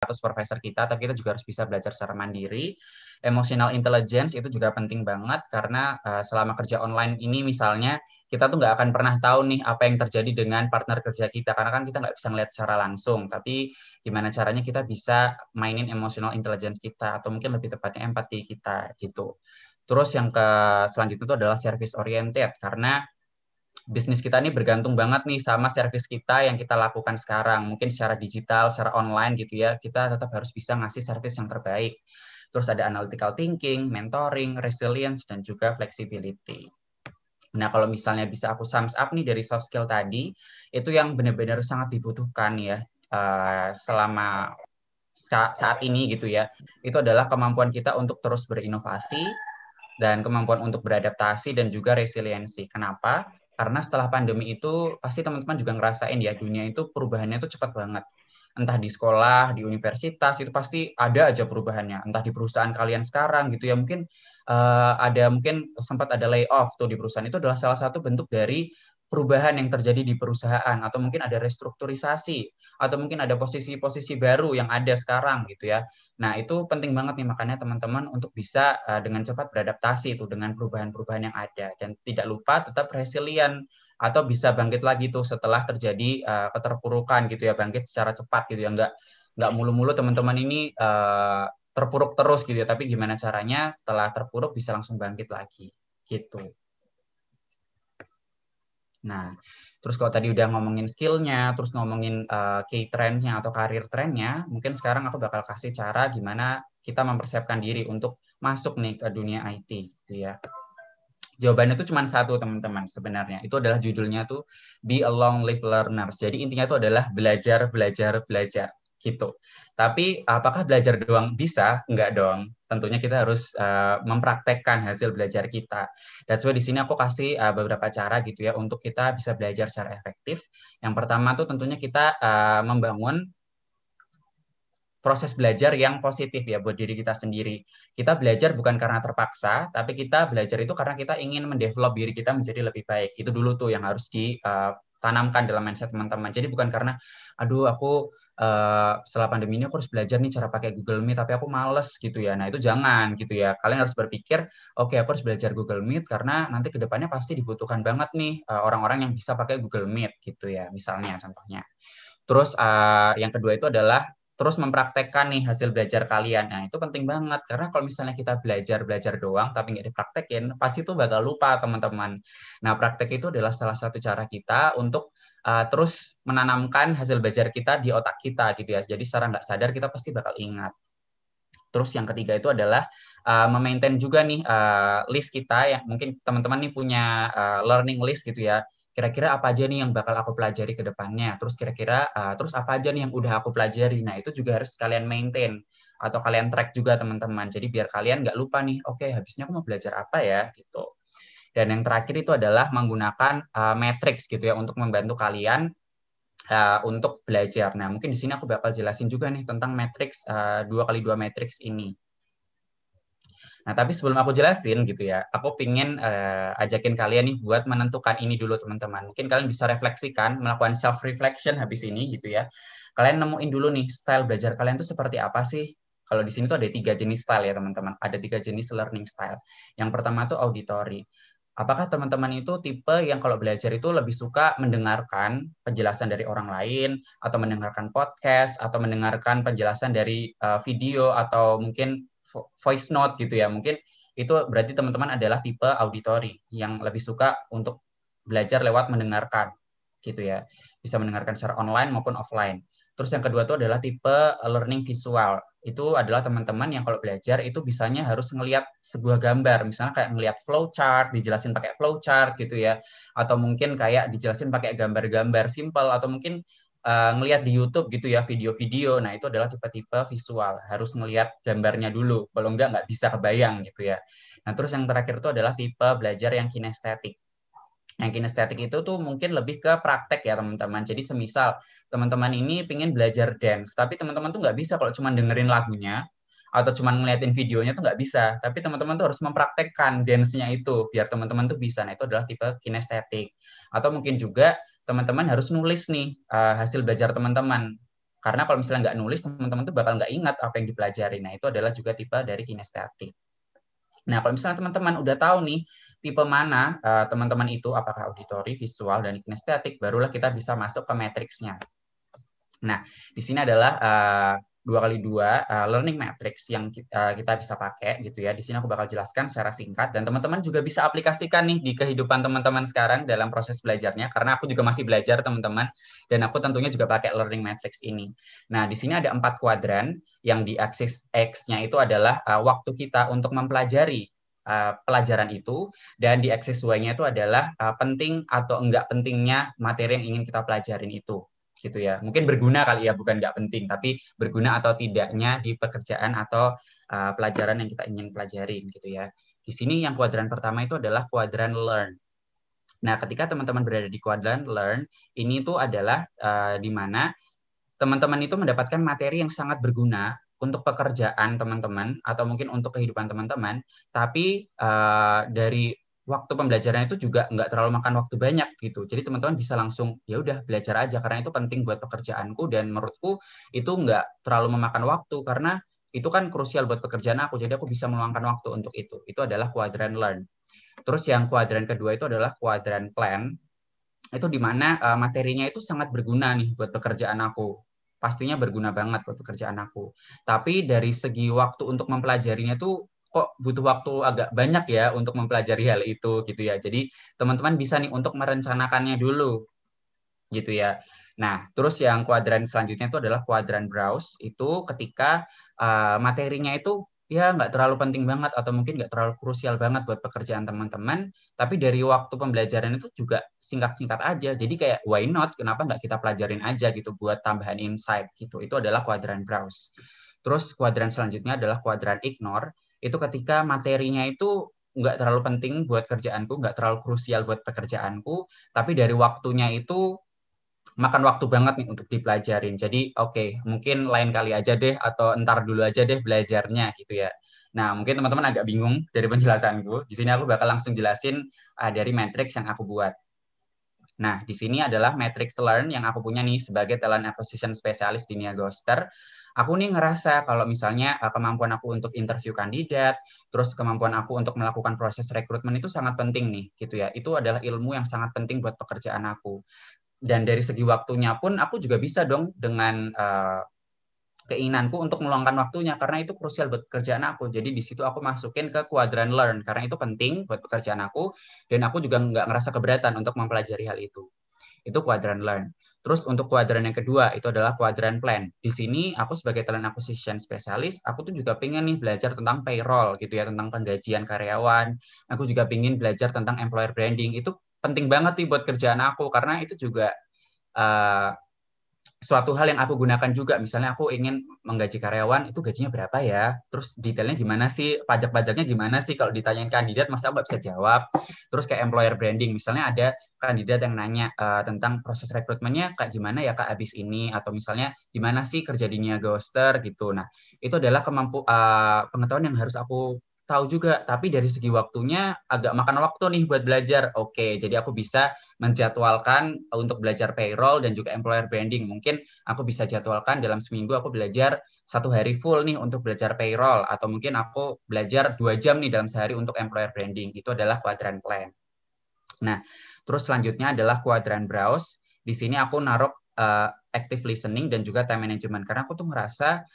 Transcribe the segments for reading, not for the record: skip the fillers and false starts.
atau supervisor kita, tapi kita juga harus bisa belajar secara mandiri. Emotional intelligence itu juga penting banget karena selama kerja online ini misalnya kita tuh nggak akan pernah tahu nih apa yang terjadi dengan partner kerja kita karena kan kita nggak bisa ngeliat secara langsung. Tapi gimana caranya kita bisa mainin emotional intelligence kita atau mungkin lebih tepatnya empati kita gitu. Terus yang selanjutnya itu adalah service oriented karena bisnis kita ini bergantung banget nih sama service kita yang kita lakukan sekarang. Mungkin secara digital, secara online gitu ya, kita tetap harus bisa ngasih service yang terbaik. Terus ada analytical thinking, mentoring, resilience, dan juga flexibility. Nah, kalau misalnya bisa aku sums up nih dari soft skill tadi, itu yang benar-benar sangat dibutuhkan ya selama saat ini gitu ya. Itu adalah kemampuan kita untuk terus berinovasi, dan kemampuan untuk beradaptasi dan juga resiliensi. Kenapa? Karena setelah pandemi itu pasti teman-teman juga ngerasain ya dunia itu perubahannya itu cepat banget. Entah di sekolah, di universitas itu pasti ada aja perubahannya. Entah di perusahaan kalian sekarang gitu ya mungkin ada mungkin sempat ada layoff tuh di perusahaan itu adalah salah satu bentuk dari perubahan yang terjadi di perusahaan atau mungkin ada restrukturisasi atau mungkin ada posisi-posisi baru yang ada sekarang gitu ya. Nah, itu penting banget nih makanya teman-teman untuk bisa dengan cepat beradaptasi itu dengan perubahan-perubahan yang ada dan tidak lupa tetap resilient atau bisa bangkit lagi tuh setelah terjadi keterpurukan gitu ya, bangkit secara cepat gitu ya, nggak mulu-mulu teman-teman ini terpuruk terus gitu ya, tapi gimana caranya setelah terpuruk bisa langsung bangkit lagi gitu. Nah, terus kalau tadi udah ngomongin skill-nya, terus ngomongin key trend-nya atau karir trend-nya, mungkin sekarang aku bakal kasih cara gimana kita mempersiapkan diri untuk masuk nih ke dunia IT gitu ya. Jawabannya itu cuma satu teman-teman sebenarnya. Itu adalah judulnya tuh Be a Long Live Learners. Jadi intinya itu adalah belajar, belajar, belajar gitu. Tapi apakah belajar doang bisa? Enggak dong. Tentunya kita harus mempraktekkan hasil belajar kita. That's why di sini aku kasih beberapa cara gitu ya untuk kita bisa belajar secara efektif. Yang pertama tuh tentunya kita membangun proses belajar yang positif ya buat diri kita sendiri. Kita belajar bukan karena terpaksa, tapi kita belajar itu karena kita ingin mendevelop diri kita menjadi lebih baik. Itu dulu tuh yang harus ditanamkan dalam mindset teman-teman. Jadi bukan karena, aduh aku setelah pandemi ini aku harus belajar nih cara pakai Google Meet, tapi aku males gitu ya. Nah itu jangan gitu ya. Kalian harus berpikir, oke aku harus belajar Google Meet karena nanti kedepannya pasti dibutuhkan banget nih orang-orang yang bisa pakai Google Meet gitu ya. Misalnya contohnya. Terus yang kedua itu adalah terus mempraktekkan nih hasil belajar kalian. Nah, itu penting banget karena kalau misalnya kita belajar doang tapi nggak dipraktekin, pasti itu bakal lupa teman-teman. Nah, praktek itu adalah salah satu cara kita untuk terus menanamkan hasil belajar kita di otak kita gitu ya. Jadi secara nggak sadar kita pasti bakal ingat. Terus yang ketiga itu adalah memaintain juga nih list kita yang mungkin teman-teman nih punya learning list gitu ya. Kira-kira apa aja nih yang bakal aku pelajari ke depannya. Terus kira-kira terus apa aja nih yang udah aku pelajari. Nah, itu juga harus kalian maintain atau kalian track juga teman-teman. Jadi biar kalian nggak lupa nih, oke, habisnya aku mau belajar apa ya gitu. Dan yang terakhir itu adalah menggunakan matrix gitu ya untuk membantu kalian untuk belajar. Nah, mungkin di sini aku bakal jelasin juga nih tentang matrix 2x2 matrix ini. Nah, tapi sebelum aku jelasin gitu ya, aku pingin ajakin kalian nih buat menentukan ini dulu teman-teman. Mungkin kalian bisa refleksikan, melakukan self-reflection habis ini gitu ya. Kalian nemuin dulu nih style belajar kalian tuh seperti apa sih? Kalau di sini tuh ada 3 jenis style ya teman-teman. Ada 3 jenis learning style. Yang pertama tuh auditory. Apakah teman-teman itu tipe yang kalau belajar itu lebih suka mendengarkan penjelasan dari orang lain, atau mendengarkan podcast, atau mendengarkan penjelasan dari video, atau mungkin voice note gitu ya. Mungkin itu berarti teman-teman adalah tipe auditory yang lebih suka untuk belajar lewat mendengarkan gitu ya. Bisa mendengarkan secara online maupun offline. Terus yang kedua itu adalah tipe learning visual. Itu adalah teman-teman yang kalau belajar itu bisanya harus ngelihat sebuah gambar. Misalnya kayak ngelihat flowchart, dijelasin pakai flowchart gitu ya. Atau mungkin kayak dijelasin pakai gambar-gambar simple. Atau mungkin ngelihat di YouTube gitu ya video-video. Nah, itu adalah tipe-tipe visual. Harus ngelihat gambarnya dulu. Kalau nggak bisa kebayang gitu ya. Nah, terus yang terakhir itu adalah tipe belajar yang kinestetik. Yang kinestetik itu tuh mungkin lebih ke praktek ya teman-teman. Jadi semisal teman-teman ini pengen belajar dance, tapi teman-teman tuh nggak bisa kalau cuma dengerin lagunya atau cuma ngeliatin videonya tuh nggak bisa. Tapi teman-teman tuh harus mempraktekkan dance-nya itu biar teman-teman tuh bisa. Nah, itu adalah tipe kinestetik. Atau mungkin juga teman-teman harus nulis nih hasil belajar teman-teman. Karena kalau misalnya nggak nulis, teman-teman tuh bakal nggak ingat apa yang dipelajari. Nah, itu adalah juga tipe dari kinestetik. Nah, kalau misalnya teman-teman udah tahu nih tipe mana teman-teman itu, apakah auditory, visual, dan kinestetik, barulah kita bisa masuk ke matriksnya. Nah, di sini adalah 2x2 learning matrix yang kita bisa pakai gitu ya. Di sini aku bakal jelaskan secara singkat dan teman-teman juga bisa aplikasikan nih di kehidupan teman-teman sekarang dalam proses belajarnya karena aku juga masih belajar teman-teman dan aku tentunya juga pakai learning matrix ini. Nah, di sini ada 4 kuadran yang di aksis X-nya itu adalah waktu kita untuk mempelajari pelajaran itu dan di aksis Y-nya itu adalah penting atau enggak pentingnya materi yang ingin kita pelajarin itu gitu ya. Mungkin berguna kali ya, bukan nggak penting, tapi berguna atau tidaknya di pekerjaan atau pelajaran yang kita ingin pelajarin gitu ya. Di sini yang kuadran pertama itu adalah kuadran learn. Nah, ketika teman-teman berada di kuadran learn, ini tuh adalah di mana teman-teman itu mendapatkan materi yang sangat berguna untuk pekerjaan teman-teman atau mungkin untuk kehidupan teman-teman, tapi dari waktu pembelajaran itu juga nggak terlalu makan waktu banyak gitu. Jadi teman-teman bisa langsung ya udah belajar aja karena itu penting buat pekerjaanku dan menurutku itu nggak terlalu memakan waktu karena itu kan krusial buat pekerjaan aku. Jadi aku bisa meluangkan waktu untuk itu. Itu adalah kuadran learn. Terus yang kuadran kedua itu adalah kuadran plan. Itu di mana materinya itu sangat berguna nih buat pekerjaan aku. Pastinya berguna banget buat pekerjaan aku. Tapi dari segi waktu untuk mempelajarinya tuh kok butuh waktu agak banyak ya untuk mempelajari hal itu gitu ya. Jadi teman-teman bisa nih untuk merencanakannya dulu gitu ya. Nah, terus yang kuadran selanjutnya itu adalah kuadran browse. Itu ketika materinya itu ya nggak terlalu penting banget atau mungkin nggak terlalu krusial banget buat pekerjaan teman-teman, tapi dari waktu pembelajaran itu juga singkat-singkat aja. Jadi kayak why not? Kenapa nggak kita pelajarin aja gitu buat tambahan insight gitu. Itu adalah kuadran browse. Terus kuadran selanjutnya adalah kuadran ignore. Itu ketika materinya itu nggak terlalu penting buat kerjaanku, nggak terlalu krusial buat pekerjaanku, tapi dari waktunya itu makan waktu banget nih untuk dipelajarin. Jadi oke, mungkin lain kali aja deh atau entar dulu aja deh belajarnya gitu ya. Nah, mungkin teman-teman agak bingung dari penjelasanku. Di sini aku bakal langsung jelasin dari matrix yang aku buat. Nah, di sini adalah matrix learn yang aku punya nih sebagai talent acquisition specialist di Nia Ghoster. Aku nih ngerasa kalau misalnya kemampuan aku untuk interview kandidat, terus kemampuan aku untuk melakukan proses rekrutmen itu sangat penting nih, gitu ya. Itu adalah ilmu yang sangat penting buat pekerjaan aku. Dan dari segi waktunya pun aku juga bisa dong dengan keinginanku untuk meluangkan waktunya karena itu krusial buat pekerjaan aku. Jadi di situ aku masukin ke kuadran learn karena itu penting buat pekerjaan aku dan aku juga nggak ngerasa keberatan untuk mempelajari hal itu. Itu kuadran learn. Terus untuk kuadran yang kedua itu adalah kuadran plan. Di sini aku sebagai talent acquisition specialist, aku tuh juga pengen nih belajar tentang payroll gitu ya, tentang penggajian karyawan. Aku juga pengen belajar tentang employer branding. Itu penting banget nih buat kerjaan aku karena itu juga uh, suatu hal yang aku gunakan juga. Misalnya aku ingin menggaji karyawan, itu gajinya berapa ya? Terus detailnya gimana sih? Pajak-pajaknya gimana sih? Kalau ditanyain kandidat, masa aku nggak bisa jawab? Terus kayak employer branding, misalnya ada kandidat yang nanya tentang proses rekrutmennya kayak gimana ya Kak abis ini? Atau misalnya gimana sih kerja di Nia Ghoster gitu. Nah, itu adalah pengetahuan yang harus aku tahu juga, tapi dari segi waktunya agak makan waktu nih buat belajar. Oke, jadi aku bisa menjadwalkan untuk belajar payroll dan juga employer branding. Mungkin aku bisa jadwalkan dalam seminggu aku belajar 1 hari full nih untuk belajar payroll atau mungkin aku belajar 2 jam nih dalam sehari untuk employer branding. Itu adalah kuadran plan. Nah, terus selanjutnya adalah kuadran browse. Di sini aku naruh active listening dan juga time management karena aku tuh ngerasa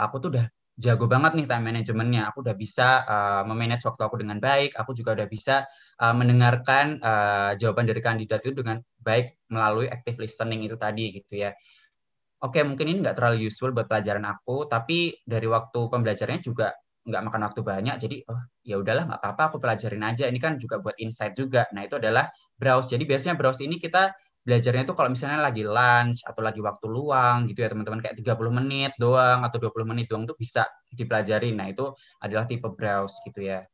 aku tuh udah jago banget nih time managementnya. Aku udah bisa memanage waktu aku dengan baik. Aku juga udah bisa mendengarkan jawaban dari kandidat itu dengan baik melalui active listening itu tadi gitu ya. Oke, mungkin ini nggak terlalu useful buat pelajaran aku, tapi dari waktu pembelajarannya juga nggak makan waktu banyak. Jadi, oh ya udahlah nggak apa-apa, aku pelajarin aja. Ini kan juga buat insight juga. Nah, itu adalah browse. Jadi biasanya browse ini kita belajarnya itu kalau misalnya lagi lunch atau lagi waktu luang gitu ya teman-teman kayak 30 menit doang atau 20 menit doang tuh bisa dipelajari. Nah, itu adalah tipe browse gitu ya.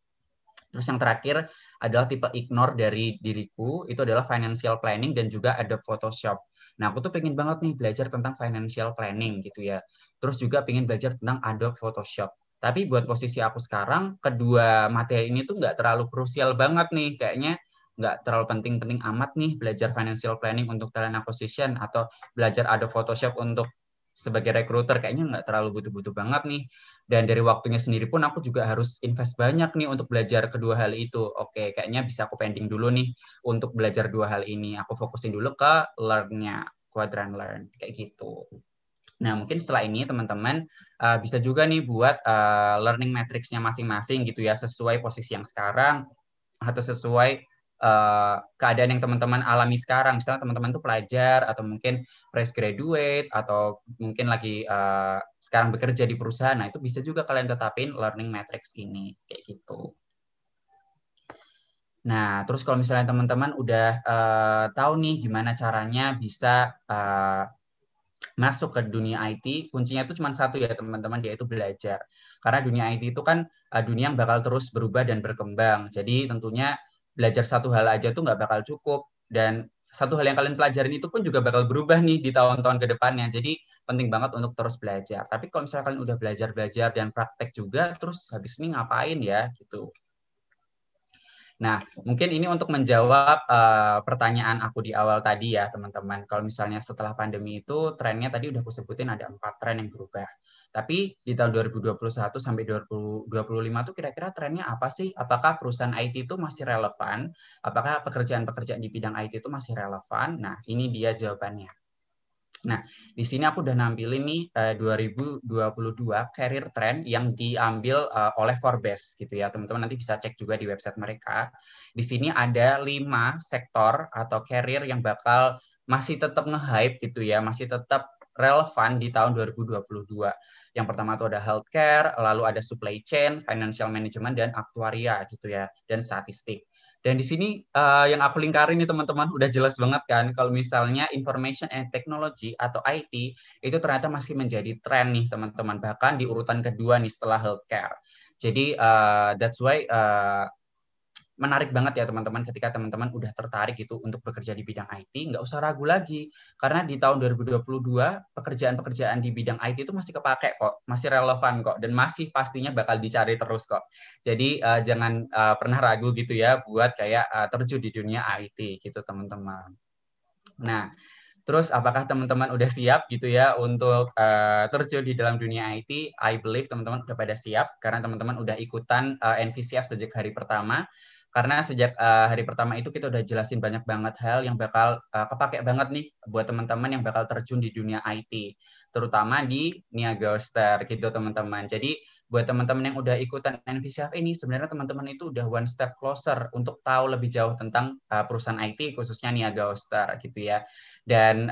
Terus yang terakhir adalah tipe ignore dari diriku, itu adalah financial planning dan juga Adobe Photoshop. Nah, aku tuh pengen banget nih belajar tentang financial planning gitu ya. Terus juga pengen belajar tentang Adobe Photoshop. Tapi buat posisi aku sekarang, kedua materi ini tuh nggak terlalu krusial banget nih. Kayaknya nggak terlalu penting-penting amat nih belajar financial planning untuk talent acquisition atau belajar Adobe Photoshop untuk sebagai recruiter kayaknya nggak terlalu butuh-butuh banget nih. Dan dari waktunya sendiri pun aku juga harus invest banyak nih untuk belajar kedua hal itu. Oke, kayaknya bisa aku pending dulu nih untuk belajar dua hal ini. Aku fokusin dulu ke learn-nya, Quadrant Learn, kayak gitu. Nah, mungkin setelah ini teman-teman bisa juga nih buat learning matrix-nya masing-masing gitu ya, sesuai posisi yang sekarang atau sesuai keadaan yang teman-teman alami sekarang. Misalnya teman-teman tuh pelajar atau mungkin fresh graduate atau mungkin lagi sekarang bekerja di perusahaan. Nah, itu bisa juga kalian tetapin learning matrix ini kayak gitu. Nah, terus kalau misalnya teman-teman udah tahu nih gimana caranya bisa masuk ke dunia IT, kuncinya itu cuma satu ya teman-teman, yaitu belajar. Karena dunia IT itu kan dunia yang bakal terus berubah dan berkembang. Jadi tentunya belajar satu hal aja tuh nggak bakal cukup. Dan satu hal yang kalian pelajarin itu pun juga bakal berubah nih di tahun-tahun ke depannya. Jadi penting banget untuk terus belajar. Tapi kalau misalnya kalian udah belajar-belajar dan praktek juga, terus habis ini ngapain ya gitu. Nah, mungkin ini untuk menjawab pertanyaan aku di awal tadi ya, teman-teman. Kalau misalnya setelah pandemi itu, trennya tadi udah aku sebutin ada 4 tren yang berubah. Tapi di tahun 2021 sampai 2025 tuh kira-kira trennya apa sih? Apakah perusahaan IT itu masih relevan? Apakah pekerjaan-pekerjaan di bidang IT itu masih relevan? Nah, ini dia jawabannya. Nah, di sini aku udah nampilin nih 2022 career trend yang diambil oleh Forbes gitu ya. Teman-teman nanti bisa cek juga di website mereka. Di sini ada 5 sektor atau career yang bakal masih tetap nge-hype gitu ya, masih tetap relevan di tahun 2022. Yang pertama itu ada healthcare, lalu ada supply chain, financial management, dan aktuaria gitu ya, dan statistik. Dan di sini yang aku lingkarin nih teman-teman udah jelas banget kan kalau misalnya information and technology atau IT itu ternyata masih menjadi tren nih teman-teman, bahkan di urutan kedua nih setelah healthcare. Jadi that's why menarik banget ya teman-teman ketika teman-teman udah tertarik gitu untuk bekerja di bidang IT, nggak usah ragu lagi. Karena di tahun 2022, pekerjaan-pekerjaan di bidang IT itu masih kepake kok, masih relevan kok, dan masih pastinya bakal dicari terus kok. Jadi jangan pernah ragu gitu ya buat kayak terjun di dunia IT gitu teman-teman. Nah, terus apakah teman-teman udah siap gitu ya untuk terjun di dalam dunia IT? I believe teman-teman udah pada siap karena teman-teman udah ikutan NVCF sejak hari pertama. Karena sejak hari pertama itu kita udah jelasin banyak banget hal yang bakal kepake banget nih buat teman-teman yang bakal terjun di dunia IT, terutama di Niaga Oster gitu teman-teman. Jadi buat teman-teman yang udah ikutan NVCF ini, sebenarnya teman-teman itu udah one step closer untuk tahu lebih jauh tentang perusahaan IT, khususnya Niaga Oster gitu ya. Dan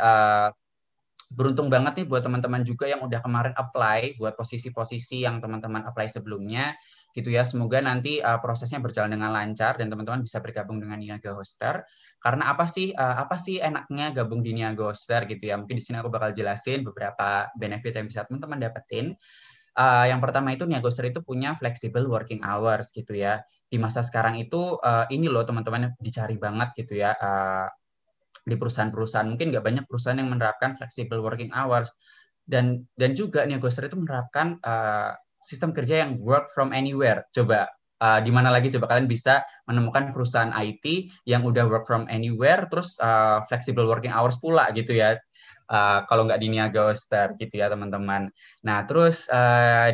beruntung banget nih buat teman-teman juga yang udah kemarin apply buat posisi-posisi yang teman-teman apply sebelumnya gitu ya. Semoga nanti prosesnya berjalan dengan lancar dan teman-teman bisa bergabung dengan Niaga Hoster. Karena apa sih enaknya gabung di Niaga Hoster gitu ya. Mungkin di sini aku bakal jelasin beberapa benefit yang bisa teman-teman dapetin. Yang pertama itu Niaga Hoster itu punya flexible working hours gitu ya. Di masa sekarang itu ini loh teman-teman dicari banget gitu ya. Di perusahaan-perusahaan mungkin nggak banyak perusahaan yang menerapkan flexible working hours dan juga Niagoster itu menerapkan sistem kerja yang work from anywhere. Coba di mana lagi coba kalian bisa menemukan perusahaan IT yang udah work from anywhere terus flexible working hours pula gitu ya. Kalau nggak di Niaga Oster gitu ya teman-teman. Nah terus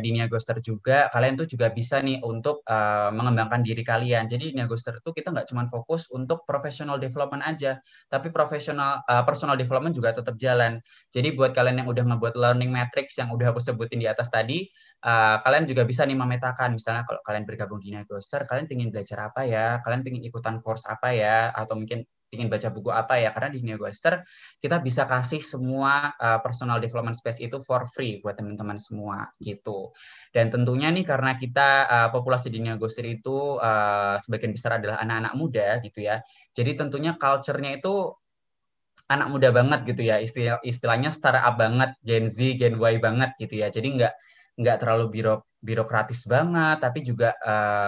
di Niaga Oster juga kalian tuh juga bisa nih untuk mengembangkan diri kalian. Jadi di Niaga Oster itu kita nggak cuma fokus untuk professional development aja, tapi personal development juga tetap jalan. Jadi buat kalian yang udah ngebuat learning matrix yang udah aku sebutin di atas tadi, kalian juga bisa nih memetakan misalnya kalau kalian bergabung di Niaga Oster, kalian pengen belajar apa ya, kalian pengen ikutan course apa ya, atau mungkin ingin baca buku apa ya, karena di Niaga Oster kita bisa kasih semua personal development space itu for free buat teman-teman semua gitu. Dan tentunya nih karena kita populasi di Niagoster itu sebagian besar adalah anak-anak muda gitu ya. Jadi tentunya culture-nya itu anak muda banget gitu ya. Istilahnya startup banget, Gen Z, Gen Y banget gitu ya. Jadi nggak terlalu birokratis banget, tapi juga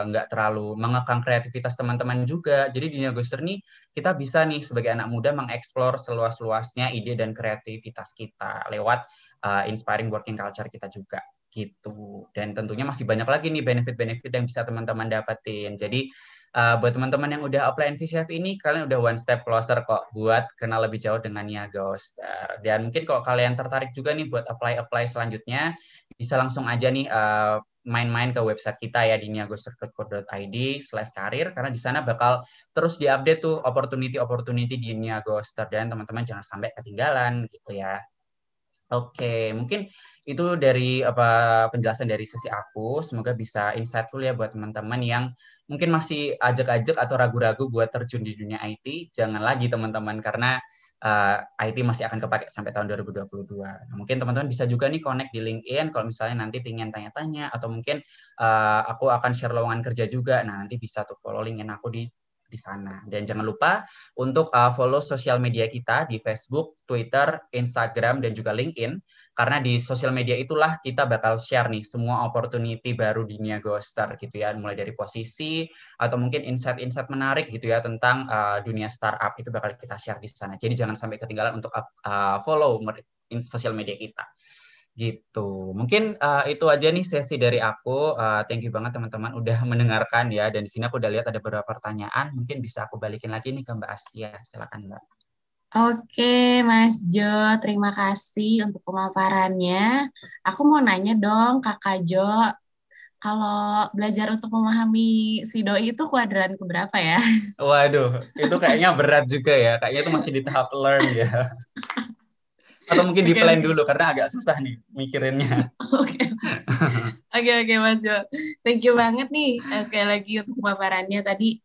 nggak terlalu mengekang kreativitas teman-teman juga. Jadi di Niagoster nih kita bisa nih sebagai anak muda mengeksplor seluas-luasnya ide dan kreativitas kita lewat inspiring working culture kita juga gitu. Dan tentunya masih banyak lagi nih benefit-benefit yang bisa teman-teman dapetin. Jadi buat teman-teman yang udah apply NVCF ini, kalian udah one step closer kok buat kenal lebih jauh dengan Niaga Hoster. Dan mungkin kalau kalian tertarik juga nih buat apply selanjutnya, bisa langsung aja nih main-main ke website kita ya di niagohoster.co.id/karir, karena di sana bakal terus diupdate tuh opportunity di Niaga Hoster, dan teman-teman jangan sampai ketinggalan gitu ya. Oke, mungkin itu dari penjelasan dari sesi aku. Semoga bisa insightful ya buat teman-teman yang mungkin masih ajak-ajak atau ragu-ragu buat terjun di dunia IT. Jangan lagi teman-teman, karena IT masih akan kepakai sampai tahun 2022. Nah, mungkin teman-teman bisa juga nih connect di LinkedIn kalau misalnya nanti pengen tanya-tanya, atau mungkin aku akan share lowongan kerja juga. Nah, nanti bisa tuh follow LinkedIn aku di sana. Dan jangan lupa untuk follow sosial media kita di Facebook, Twitter, Instagram, dan juga LinkedIn. Karena di sosial media itulah kita bakal share nih semua opportunity baru di Niaga Hoster gitu ya. Mulai dari posisi atau mungkin insight-insight menarik gitu ya tentang dunia startup, itu bakal kita share di sana. Jadi jangan sampai ketinggalan untuk follow sosial media kita. Gitu. Mungkin itu aja nih sesi dari aku. Thank you banget teman-teman udah mendengarkan ya. Dan di sini aku udah lihat ada beberapa pertanyaan. Mungkin bisa aku balikin lagi nih ke Mbak Astia. Silakan Mbak. Oke, Mas Jo, terima kasih untuk pemaparannya. Aku mau nanya dong, Kakak Jo, kalau belajar untuk memahami si doi itu kuadran keberapa ya? Waduh, itu kayaknya berat juga ya. Kayaknya itu masih di tahap learn ya. Atau mungkin di Oke, plan oke. dulu karena agak susah nih mikirinnya. Oke, oke, oke, Mas Jo. Thank you banget nih sekali lagi untuk pemaparannya tadi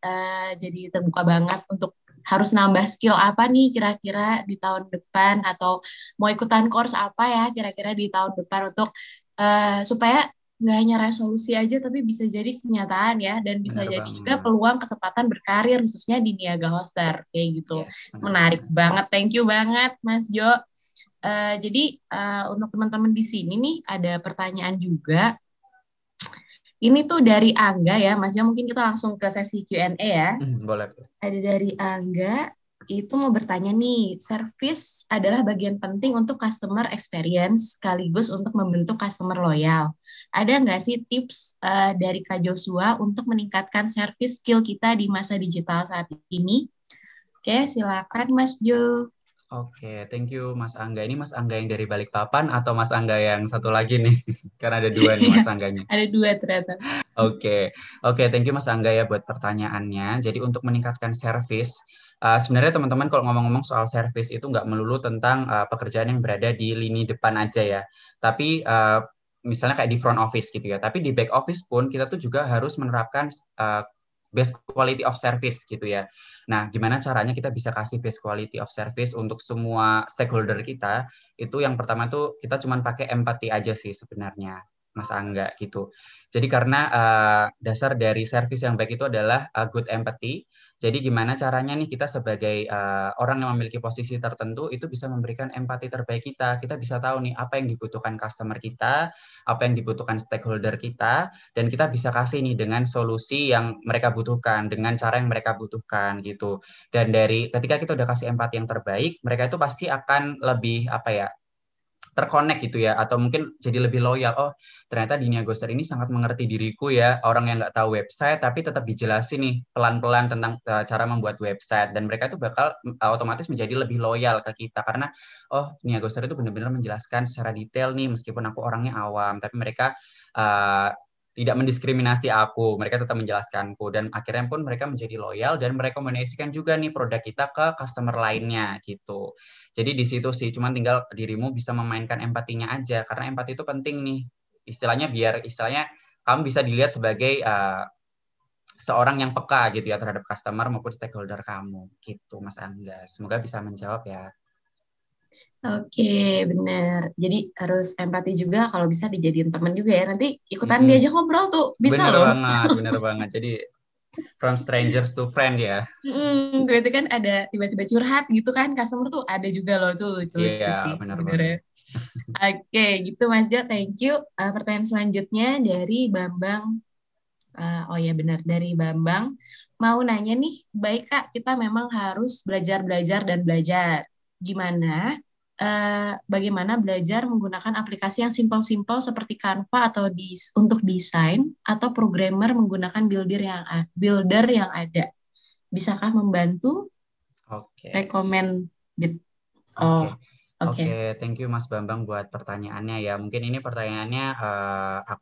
jadi terbuka banget untuk harus nambah skill apa nih kira-kira di tahun depan atau mau ikutan course apa ya kira-kira di tahun depan untuk supaya nggak hanya resolusi aja tapi bisa jadi kenyataan ya dan bisa Bener jadi juga banget. peluang kesempatan berkarir khususnya di Niaga Hoster kayak gitu. Yes, bener Menarik banget. banget. Thank you banget Mas Jo. Jadi untuk teman-teman di sini nih ada pertanyaan juga. Ini tuh dari Angga ya, Mas Jo. Mungkin kita langsung ke sesi Q&A ya. Boleh. Ada dari Angga, itu mau bertanya nih, service adalah bagian penting untuk customer experience sekaligus untuk membentuk customer loyal. Ada nggak sih tips dari Kak Joshua untuk meningkatkan service skill kita di masa digital saat ini? Oke, silakan Mas Jo. Oke, thank you Mas Angga. Ini Mas Angga yang dari Balikpapan atau Mas Angga yang satu lagi nih? Karena ada dua nih Iya, Mas Angganya. ada dua ternyata. Oke, oke, thank you Mas Angga ya buat pertanyaannya. Jadi untuk meningkatkan service, sebenarnya teman-teman kalau ngomong-ngomong soal service itu nggak melulu tentang pekerjaan yang berada di lini depan aja ya. Tapi misalnya kayak di front office gitu ya. Tapi di back office pun kita tuh juga harus menerapkan best quality of service gitu ya. Nah, gimana caranya kita bisa kasih best quality of service untuk semua stakeholder kita? Itu yang pertama tuh kita cuma pakai empati aja sih sebenarnya, Mas Angga gitu. Jadi karena dasar dari service yang baik itu adalah good empathy. Jadi gimana caranya nih kita sebagai orang yang memiliki posisi tertentu itu bisa memberikan empati terbaik kita. Kita bisa tahu nih apa yang dibutuhkan customer kita, apa yang dibutuhkan stakeholder kita, dan kita bisa kasih nih dengan solusi yang mereka butuhkan, dengan cara yang mereka butuhkan gitu. Dan dari ketika kita udah kasih empati yang terbaik, mereka itu pasti akan lebih apa ya, terkonek gitu ya, atau mungkin jadi lebih loyal. Oh, ternyata di Niagoster ini sangat mengerti diriku ya, orang yang nggak tahu website tapi tetap dijelasin nih pelan-pelan tentang cara membuat website, dan mereka itu bakal otomatis menjadi lebih loyal ke kita karena oh, Niagoster itu benar-benar menjelaskan secara detail nih, meskipun aku orangnya awam tapi mereka uh, tidak mendiskriminasi aku, mereka tetap menjelaskanku, dan akhirnya pun mereka menjadi loyal dan merekomendasikan juga nih produk kita ke customer lainnya gitu. Jadi di situ sih, cuman tinggal dirimu bisa memainkan empatinya aja, karena empati itu penting nih. Istilahnya biar istilahnya kamu bisa dilihat sebagai seorang yang peka gitu ya terhadap customer maupun stakeholder kamu. Gitu, Mas Angga. Semoga bisa menjawab ya. Oke, bener. Jadi harus empati juga kalau bisa dijadiin teman juga ya. Nanti ikutan Mm-mm. diajak ngobrol tuh, bisa Bener loh. banget, bener banget. Jadi from strangers to friend ya. Berarti kan ada tiba-tiba curhat gitu kan, customer tuh ada juga loh, tuh Iya, lucu-lucu sih bener sebenarnya. banget. Oke, gitu Mas Jo, thank you. Pertanyaan selanjutnya dari Bambang. Oh ya benar, dari Bambang. Mau nanya nih, baik Kak, kita memang harus belajar-belajar dan belajar. Gimana bagaimana belajar menggunakan aplikasi yang simpel-simpel seperti Canva atau untuk desain atau programmer menggunakan builder yang ada. Bisakah membantu? Oke. Recommended. Oke. Oh, oke. Oke, thank you Mas Bambang buat pertanyaannya ya. Mungkin ini pertanyaannya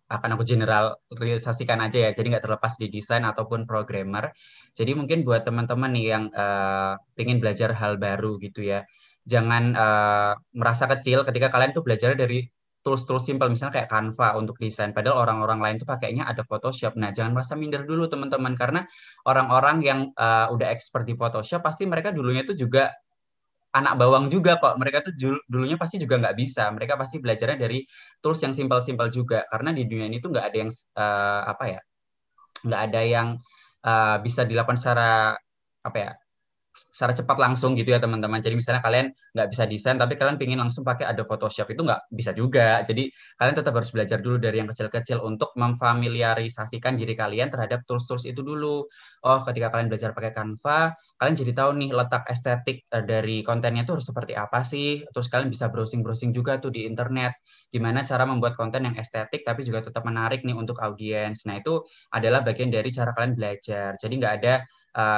akan aku generalisasikan aja ya, jadi nggak terlepas di desain ataupun programmer. Jadi mungkin buat teman-teman nih yang ingin belajar hal baru gitu ya, jangan merasa kecil ketika kalian tuh belajar dari tools-tools simpel, misalnya kayak Canva untuk desain. Padahal orang-orang lain tuh pakainya ada Photoshop. Nah, jangan merasa minder dulu teman-teman, karena orang-orang yang udah expert di Photoshop, pasti mereka dulunya tuh juga anak bawang juga kok. Mereka tuh dulunya pasti juga nggak bisa. Mereka pasti belajarnya dari tools yang simpel-simpel juga. Karena di dunia ini tuh nggak ada yang apa ya, nggak ada yang bisa dilakukan secara apa ya, secara cepat langsung gitu ya teman-teman. Jadi misalnya kalian nggak bisa desain tapi kalian pengen langsung pakai Adobe Photoshop, itu nggak bisa juga. Jadi kalian tetap harus belajar dulu dari yang kecil-kecil untuk memfamiliarisasikan diri kalian terhadap tools-tools itu dulu. Oh, ketika kalian belajar pakai Canva, kalian jadi tahu nih letak estetik dari kontennya itu harus seperti apa sih. Terus kalian bisa browsing-browsing juga tuh di internet, gimana cara membuat konten yang estetik tapi juga tetap menarik nih untuk audiens. Nah, itu adalah bagian dari cara kalian belajar. Jadi nggak ada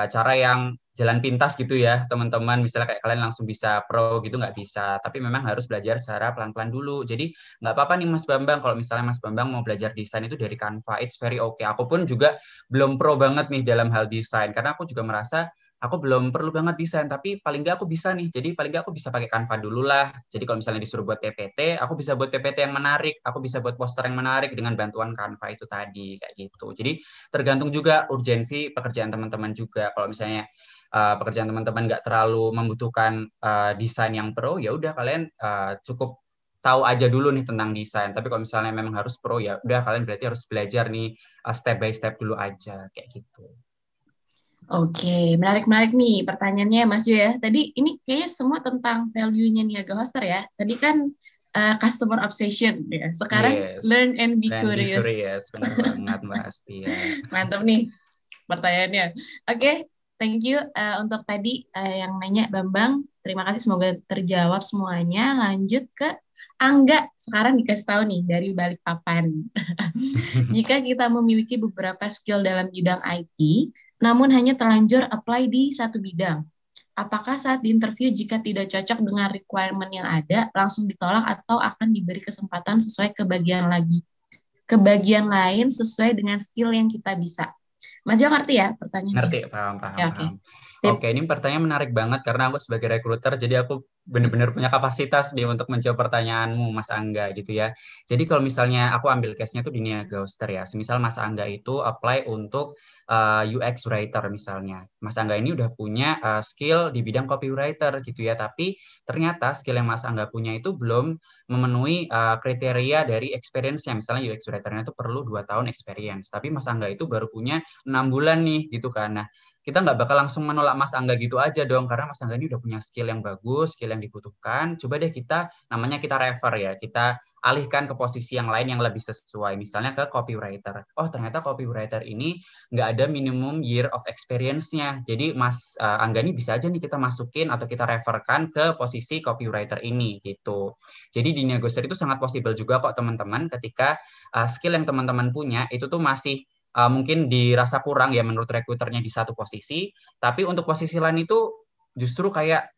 cara yang jalan pintas gitu ya teman-teman, misalnya kayak kalian langsung bisa pro gitu, nggak bisa, tapi memang harus belajar secara pelan-pelan dulu. Jadi nggak apa-apa nih Mas Bambang kalau misalnya Mas Bambang mau belajar desain itu dari Canva, it's very okay. Aku pun juga belum pro banget nih dalam hal desain, karena aku juga merasa aku belum perlu banget desain, tapi paling nggak aku bisa nih. Jadi paling nggak aku bisa pakai Canva dulu lah. Jadi kalau misalnya disuruh buat PPT, aku bisa buat PPT yang menarik, aku bisa buat poster yang menarik dengan bantuan Canva itu tadi, kayak gitu. Jadi tergantung juga urgensi pekerjaan teman-teman juga. Kalau misalnya pekerjaan teman-teman nggak terlalu membutuhkan desain yang pro, ya udah kalian cukup tahu aja dulu nih tentang desain. Tapi kalau misalnya memang harus pro, ya udah kalian berarti harus belajar nih step by step dulu aja, kayak gitu. Oke, menarik-menarik nih pertanyaannya Mas Jo ya. Tadi ini kayaknya semua tentang value-nya Niaga Hoster ya. Tadi kan customer obsession ya. Sekarang Yes, learn and be dan be curious. curious, benar banget Mbak Asti ya. Mantap nih pertanyaannya. Oke, thank you untuk tadi yang nanya Bambang. Terima kasih, semoga terjawab semuanya. Lanjut ke Angga. Sekarang dikasih tahu nih dari Balikpapan. Jika kita memiliki beberapa skill dalam bidang IT, namun hanya terlanjur apply di satu bidang, apakah saat diinterview jika tidak cocok dengan requirement yang ada, langsung ditolak atau akan diberi kesempatan sesuai kebagian lain sesuai dengan skill yang kita bisa? Mas Jo ngerti ya pertanyaannya? Ngerti, paham, paham, Ya, oke. paham. Sip. Oke, ini pertanyaan menarik banget karena aku sebagai recruiter, jadi aku benar-benar punya kapasitas nih untuk menjawab pertanyaanmu, Mas Angga, gitu ya. Jadi kalau misalnya aku ambil case-nya tuh di Niaga Hoster ya, semisal Mas Angga itu apply untuk UX writer misalnya. Mas Angga ini udah punya skill di bidang copywriter gitu ya, tapi ternyata skill yang Mas Angga punya itu belum memenuhi kriteria dari experience-nya. Misalnya UX writer-nya itu perlu 2 tahun experience, tapi Mas Angga itu baru punya 6 bulan nih gitu kan. Nah, kita nggak bakal langsung menolak Mas Angga gitu aja dong, karena Mas Angga ini udah punya skill yang bagus, skill yang dibutuhkan. Coba deh namanya kita refer ya, kita alihkan ke posisi yang lain yang lebih sesuai, misalnya ke copywriter. Oh, ternyata copywriter ini nggak ada minimum year of experience-nya. Jadi Mas Angga ini bisa aja nih kita masukin atau kita referkan ke posisi copywriter ini gitu. Jadi di negosiasi itu sangat possible juga kok teman-teman, ketika skill yang teman-teman punya itu tuh masih mungkin dirasa kurang ya menurut rekruternya di satu posisi, tapi untuk posisi lain itu justru kayak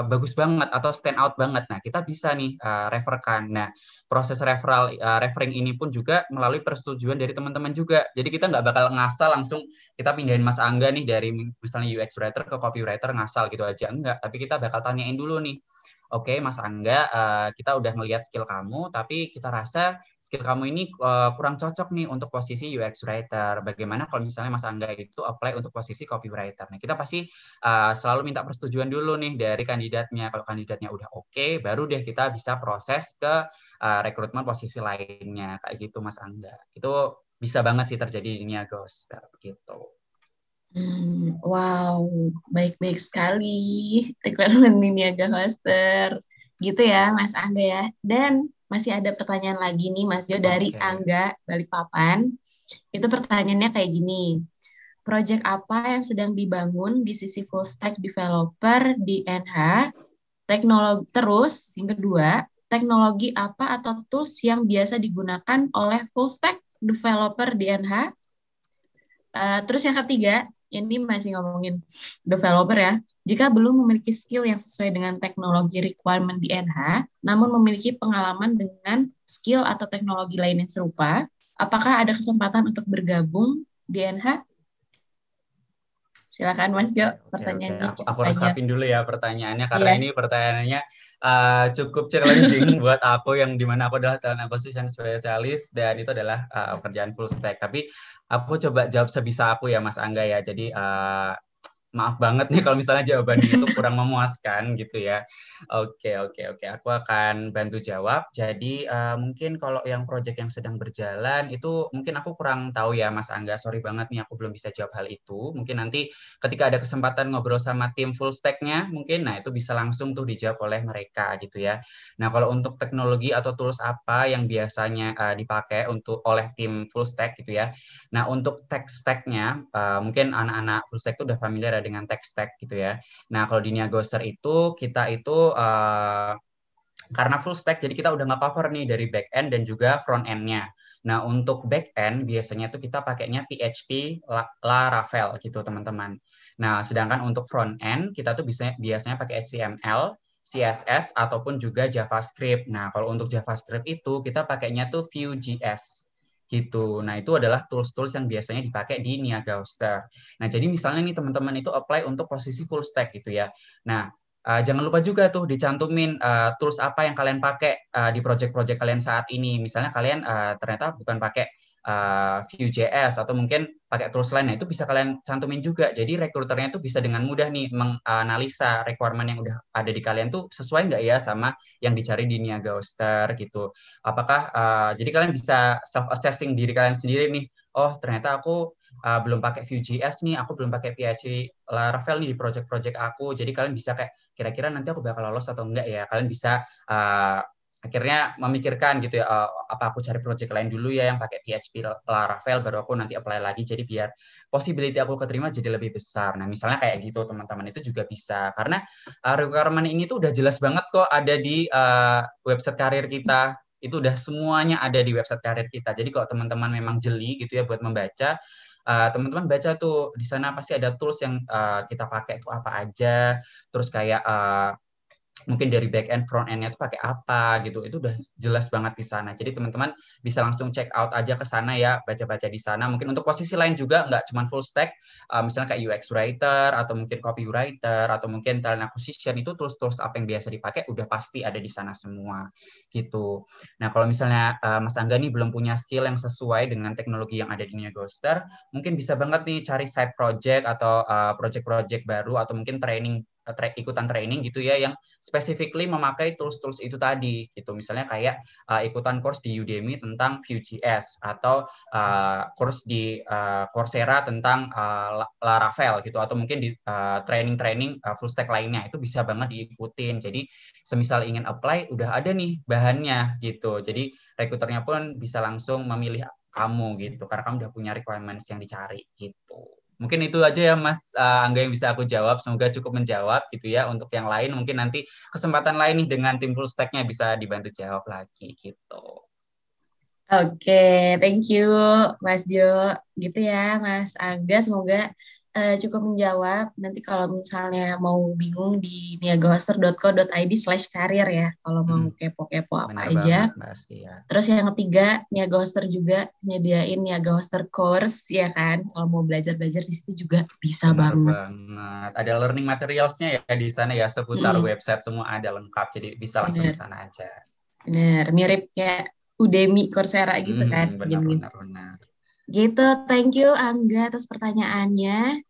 bagus banget atau stand out banget. Nah, kita bisa nih referkan. Nah, proses referring ini pun juga melalui persetujuan dari teman-teman juga. Jadi kita nggak bakal ngasal langsung kita pindahin Mas Angga nih dari misalnya UX writer ke copywriter ngasal gitu aja. Enggak, tapi kita bakal tanyain dulu nih. Oke, Mas Angga, kita udah ngelihat skill kamu, tapi kita rasa skill kamu ini kurang cocok nih untuk posisi UX writer. Bagaimana kalau misalnya Mas Angga itu apply untuk posisi copywriter? Nah, kita pasti selalu minta persetujuan dulu nih dari kandidatnya. Kalau kandidatnya udah oke, baru deh kita bisa proses ke rekrutmen posisi lainnya. Kayak gitu, Mas Angga. Itu bisa banget sih terjadi di Niaga Hoster gitu. Wow, baik-baik sekali requirement di Niaga Hoster. Gitu ya, Mas Angga ya. Dan masih ada pertanyaan lagi nih, Mas Jo, dari Oke. Angga Balikpapan. Itu pertanyaannya kayak gini. Project apa yang sedang dibangun di sisi full stack developer di NH teknologi. Terus yang kedua, teknologi apa atau tools yang biasa digunakan oleh full stack developer di NH? Terus yang ketiga, ini masih ngomongin developer ya. Jika belum memiliki skill yang sesuai dengan teknologi requirement di NH, namun memiliki pengalaman dengan skill atau teknologi lain yang serupa, apakah ada kesempatan untuk bergabung di NH? Silakan Mas Jo, Oke. pertanyaannya Aku cukup aku banyak. resapin dulu ya pertanyaannya karena Iya. ini pertanyaannya cukup challenging buat aku yang dimana aku adalah talent acquisition spesialis dan itu adalah kerjaan full stack. Tapi aku coba jawab sebisa aku ya Mas Angga ya. Jadi maaf banget nih kalau misalnya jawabannya itu kurang memuaskan gitu ya. Oke. Aku akan bantu jawab. Jadi mungkin kalau yang project yang sedang berjalan itu mungkin aku kurang tahu ya Mas Angga. Sorry banget nih aku belum bisa jawab hal itu. Mungkin nanti ketika ada kesempatan ngobrol sama tim full stack-nya mungkin nah itu bisa langsung tuh dijawab oleh mereka gitu ya. Nah, kalau untuk teknologi atau tools apa yang biasanya dipakai untuk oleh tim full stack gitu ya. Nah, untuk tech stack-nya, mungkin anak-anak full stack itu udah familiar ya dengan tech stack gitu ya. Nah, kalau di Niagoster itu, kita itu karena full stack, jadi kita udah nge-cover nih dari back end dan juga front end-nya. Nah, untuk back end, biasanya tuh kita pakainya PHP, Laravel gitu, teman-teman. Nah, sedangkan untuk front end, kita tuh biasanya pakai HTML, CSS, ataupun juga JavaScript. Nah, kalau untuk JavaScript itu, kita pakainya tuh Vue.js gitu. Nah, itu adalah tools-tools yang biasanya dipakai di Niaga Hoster. Nah, jadi misalnya nih teman-teman itu apply untuk posisi full stack gitu ya. Nah, jangan lupa juga tuh dicantumin tools apa yang kalian pakai di project-project kalian saat ini. Misalnya kalian ternyata bukan pakai Vue.js atau mungkin pakai tools lain, nah itu bisa kalian cantumin juga. Jadi rekruternya tuh bisa dengan mudah nih menganalisa requirement yang udah ada di kalian tuh sesuai nggak ya sama yang dicari di Niaga Hoster gitu. Apakah jadi kalian bisa self assessing diri kalian sendiri nih. Oh, ternyata aku belum pakai Vue.js nih, aku belum pakai PHP Laravel nih di project-project aku. Jadi kalian bisa kayak kira-kira nanti aku bakal lolos atau enggak ya. Kalian bisa akhirnya memikirkan gitu ya, apa aku cari project lain dulu ya yang pakai PHP Laravel baru aku nanti apply lagi. Jadi biar possibility aku keterima jadi lebih besar. Nah, misalnya kayak gitu teman-teman itu juga bisa. Karena requirement ini tuh udah jelas banget kok ada di website karir kita. Itu udah semuanya ada di website karir kita. Jadi kalau teman-teman memang jeli gitu ya buat membaca, teman-teman baca tuh di sana pasti ada tools yang kita pakai itu apa aja, terus kayak mungkin dari back end front end-nya itu pakai apa gitu, itu udah jelas banget di sana. Jadi teman-teman bisa langsung check out aja ke sana ya, baca-baca di sana. Mungkin untuk posisi lain juga nggak cuma full stack, misalnya kayak UX writer atau mungkin copywriter atau mungkin talent acquisition, itu tools-tools apa yang biasa dipakai udah pasti ada di sana semua gitu. Nah, kalau misalnya Mas Angga nih belum punya skill yang sesuai dengan teknologi yang ada di Niagoster, mungkin bisa banget nih cari side project atau project-project baru atau mungkin ikutan training gitu ya yang specifically memakai tools-tools itu tadi gitu. Misalnya kayak ikutan course di Udemy tentang Vue.js atau course di Coursera tentang Laravel gitu atau mungkin di training-training full stack lainnya itu bisa banget diikutin. Jadi semisal ingin apply udah ada nih bahannya gitu. Jadi rekruternya pun bisa langsung memilih kamu gitu karena kamu udah punya requirements yang dicari gitu. Mungkin itu aja ya Mas Angga yang bisa aku jawab. Semoga cukup menjawab gitu ya. Untuk yang lain mungkin nanti kesempatan lain nih dengan tim full stack-nya bisa dibantu jawab lagi gitu. Oke, thank you Mas Jo. Gitu ya Mas Angga, semoga cukup menjawab. Nanti kalau misalnya mau bingung di niagahoster.co.id/karir ya, kalau mau kepo-kepo apa Benar aja. banget pasti ya. Terus yang ketiga, Niaga Hoster juga nyediain Niaga Hoster course ya kan. Kalau mau belajar-belajar di situ juga bisa Benar banget. banget. Ada learning materials-nya ya di sana ya, seputar website semua ada lengkap. Jadi bisa langsung ke Bener, sana aja. bener. Mirip kayak Udemy, Coursera gitu kan, Benar, sejenis. benar, benar. Gitu, thank you Angga atas pertanyaannya.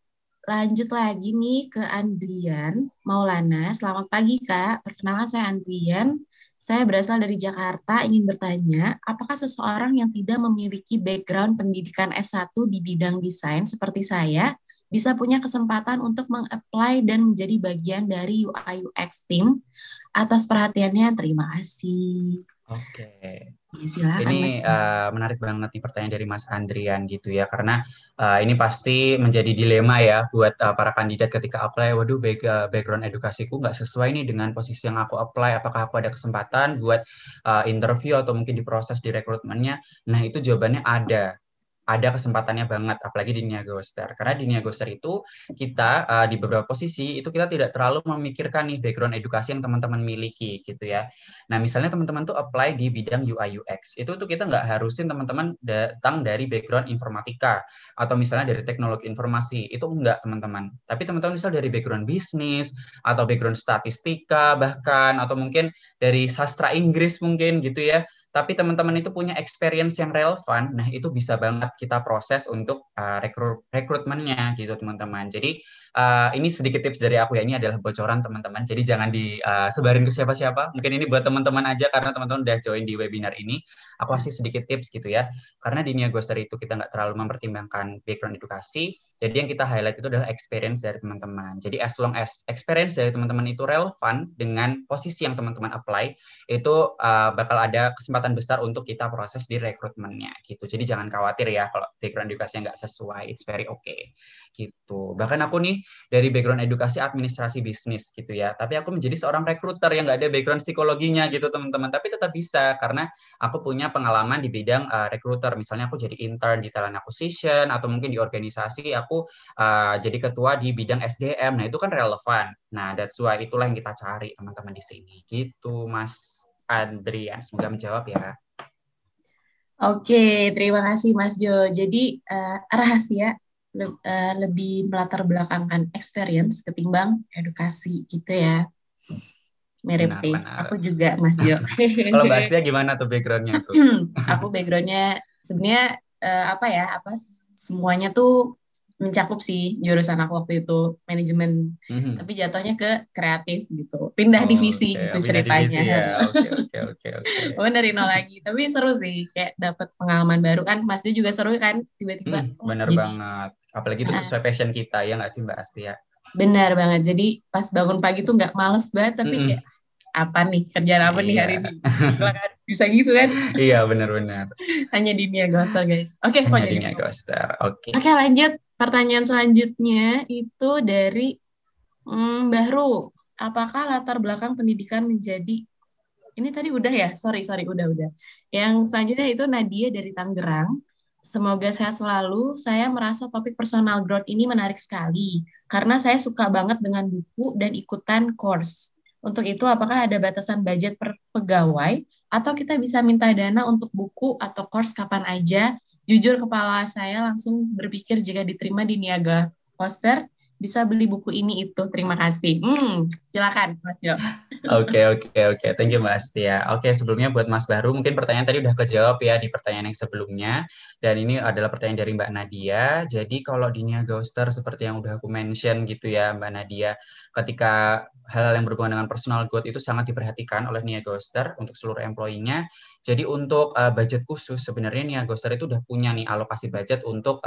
Lanjut lagi nih ke Andrian Maulana. Selamat pagi Kak, perkenalkan saya Andrian. Saya berasal dari Jakarta, ingin bertanya, apakah seseorang yang tidak memiliki background pendidikan S1 di bidang desain seperti saya, bisa punya kesempatan untuk meng-apply dan menjadi bagian dari UI UX team? Atas perhatiannya, terima kasih. Oke. Ya, silakan Mas. Ini menarik banget nih pertanyaan dari Mas Andrian gitu ya, karena ini pasti menjadi dilema ya buat para kandidat ketika apply. Waduh, background edukasiku nggak sesuai nih dengan posisi yang aku apply. Apakah aku ada kesempatan buat interview atau mungkin diproses di rekrutmennya? Nah, itu jawabannya ada kesempatannya banget, apalagi di Niaga Ghoster. Karena di Niaga Ghoster itu kita di beberapa posisi itu kita tidak terlalu memikirkan nih background edukasi yang teman-teman miliki gitu ya. Nah, misalnya teman-teman tuh apply di bidang UI UX, itu tuh kita nggak harusin teman-teman datang dari background informatika atau misalnya dari teknologi informasi, itu enggak teman-teman. Tapi teman-teman misal dari background bisnis atau background statistika bahkan atau mungkin dari sastra Inggris mungkin gitu ya, tapi teman-teman itu punya experience yang relevan, nah itu bisa banget kita proses untuk rekrutmennya gitu teman-teman. Jadi ini sedikit tips dari aku ya, ini adalah bocoran teman-teman, jadi jangan disebarin ke siapa-siapa. Mungkin ini buat teman-teman aja karena teman-teman udah join di webinar ini. Aku kasih sedikit tips gitu ya, karena di Nia Ghoster itu kita nggak terlalu mempertimbangkan background edukasi, jadi yang kita highlight itu adalah experience dari teman-teman. Jadi as long as experience dari teman-teman itu relevan dengan posisi yang teman-teman apply, itu bakal ada kesempatan besar untuk kita proses di rekrutmennya gitu. Jadi jangan khawatir ya kalau background edukasinya nggak sesuai, it's very okay gitu. Bahkan aku nih dari background edukasi administrasi bisnis gitu ya, tapi aku menjadi seorang rekruter yang nggak ada background psikologinya gitu teman-teman, tapi tetap bisa karena aku punya pengalaman di bidang rekruter. Misalnya aku jadi intern di talent acquisition atau mungkin di organisasi aku jadi ketua di bidang SDM. Nah, itu kan relevan. Nah, that's why itulah yang kita cari teman-teman di sini. Gitu, Mas Adrian. Semoga menjawab ya. Oke, terima kasih Mas Jo. Jadi rahasia lebih melatar belakangkan experience ketimbang edukasi gitu ya. Mirip sih. Benar-benar. Aku juga Mas Jo. Kalau Mbak Astia gimana tuh background-nya tuh? Aku backgroundnya sebenarnya apa ya? Semuanya tuh mencakup sih jurusan aku waktu itu manajemen. Tapi jatuhnya ke kreatif gitu. Pindah divisi Oke, gitu pindah divisi ceritanya. ya. Oke. Oh, dari nol lagi. Tapi seru sih, kayak dapat pengalaman baru kan. Mas juga seru kan, tiba-tiba Bener jadi banget. Apalagi itu ah, sesuai passion kita, ya nggak sih Mbak Astia? benar banget. Jadi pas bangun pagi tuh nggak males banget, tapi Mm-mm. kayak apa nih kerjaan apa nih hari Iya. ini? Gila kan? Bisa gitu kan? Iya, benar-benar. Hanya di Nia Gosel guys. Oke, kok Hanya di jadi Niaga ngomong. Ghoster. Oke. Oke, lanjut. Pertanyaan selanjutnya itu dari Mbah Ru. Apakah latar belakang pendidikan menjadi ini tadi udah ya? Sorry, udah. Yang selanjutnya itu Nadia dari Tangerang. Semoga sehat selalu. Saya merasa topik personal growth ini menarik sekali karena saya suka banget dengan buku dan ikutan course. Untuk itu, apakah ada batasan budget per pegawai atau kita bisa minta dana untuk buku atau course kapan aja? Jujur, kepala saya langsung berpikir jika diterima di Niaga Poster bisa beli buku ini itu. Terima kasih. Silakan, Mas Jo. Oke. Thank you, Mbak Astia. Oke, sebelumnya buat Mas Baru, mungkin pertanyaan tadi udah kejawab ya di pertanyaan yang sebelumnya. Dan ini adalah pertanyaan dari Mbak Nadia. Jadi kalau di Nia Ghoster, seperti yang udah aku mention gitu ya, Mbak Nadia, ketika hal yang berhubungan dengan personal growth itu sangat diperhatikan oleh Nia Ghoster untuk seluruh employee-nya. Jadi untuk budget khusus, sebenarnya Nia Ghoster itu udah punya nih alokasi budget untuk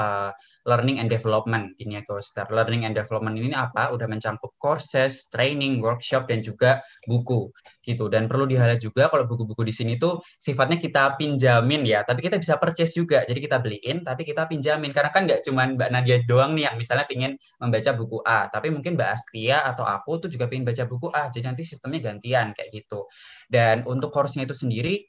learning and development di Nia Ghoster. Learning and development ini apa? Udah mencakup courses, training, workshop, dan juga buku gitu. Dan perlu di-highlight juga kalau buku-buku di sini tuh sifatnya kita pinjamin ya, tapi kita bisa purchase juga. Jadi kita beliin tapi kita pinjamin karena kan nggak cuma Mbak Nadia doang nih yang misalnya pingin membaca buku A, tapi mungkin Mbak Astia atau aku tuh juga pingin baca buku A. Jadi nanti sistemnya gantian kayak gitu. Dan untuk course-nya itu sendiri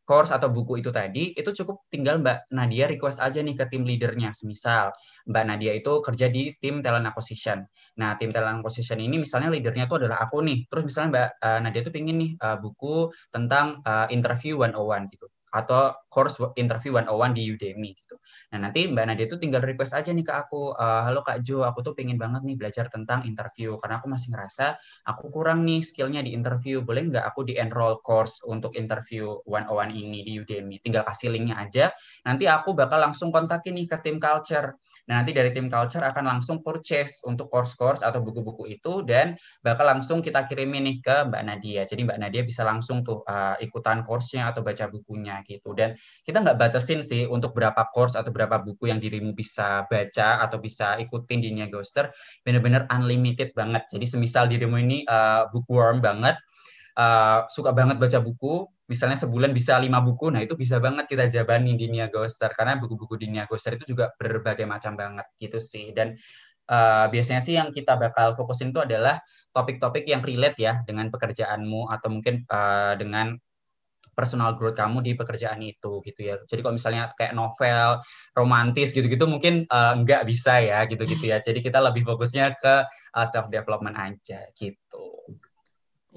course atau buku itu tadi, itu cukup tinggal Mbak Nadia request aja nih ke tim leadernya. Semisal Mbak Nadia itu kerja di tim talent acquisition. Nah, tim talent acquisition ini misalnya leadernya itu adalah aku nih. Terus misalnya Mbak Nadia itu pingin nih buku tentang interview 101 gitu. Atau course interview 101 di Udemy gitu. Nah, nanti Mbak Nadia itu tinggal request aja nih ke aku, halo Kak Jo, aku tuh pingin banget nih belajar tentang interview. Karena aku masih ngerasa aku kurang nih skillnya di interview. Boleh nggak aku di-enroll course untuk interview 101 ini di Udemy? Tinggal kasih linknya aja. Nanti aku bakal langsung kontakin nih ke tim culture. Nah, nanti dari tim culture akan langsung purchase untuk course-course atau buku-buku itu dan bakal langsung kita kirimin nih ke Mbak Nadia. Jadi Mbak Nadia bisa langsung tuh ikutan course-nya atau baca bukunya gitu. Dan kita nggak batasin sih untuk berapa course atau berapa buku yang dirimu bisa baca atau bisa ikutin di Nia Ghoster. Bener-bener unlimited banget. Jadi semisal dirimu ini bookworm banget, suka banget baca buku, misalnya sebulan bisa 5 buku, nah itu bisa banget kita jabani di Niaga Hoster, karena buku-buku di Niaga Hoster itu juga berbagai macam banget gitu sih. Dan biasanya sih yang kita bakal fokusin itu adalah topik-topik yang relate ya dengan pekerjaanmu atau mungkin dengan personal growth kamu di pekerjaan itu gitu ya. Jadi kalau misalnya kayak novel, romantis gitu-gitu mungkin nggak bisa ya gitu-gitu ya. Jadi kita lebih fokusnya ke self development aja gitu.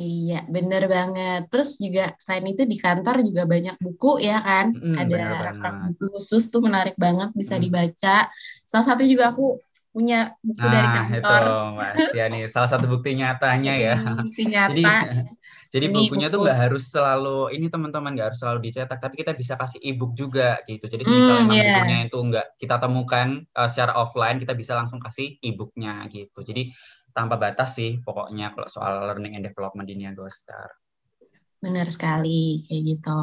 Iya, bener banget. Terus juga selain itu di kantor juga banyak buku ya kan? Ada Benar rak-rak banget. buku khusus tuh menarik banget bisa Mm. dibaca. Salah satu juga aku punya buku dari Nah, itu kantor. Mbak Astia nih, salah satu bukti nyatanya ya. Bukti Jadi nyata. jadi Ini bukunya tuh buku. nggak harus selalu ini teman-teman nggak harus selalu dicetak, tapi kita bisa kasih e-book juga gitu. Jadi semisal emang bukunya Ya, itu nggak kita temukan secara offline, kita bisa langsung kasih e-booknya gitu. Jadi tanpa batas sih pokoknya kalau soal learning and development di Niaga Star. benar sekali kayak gitu.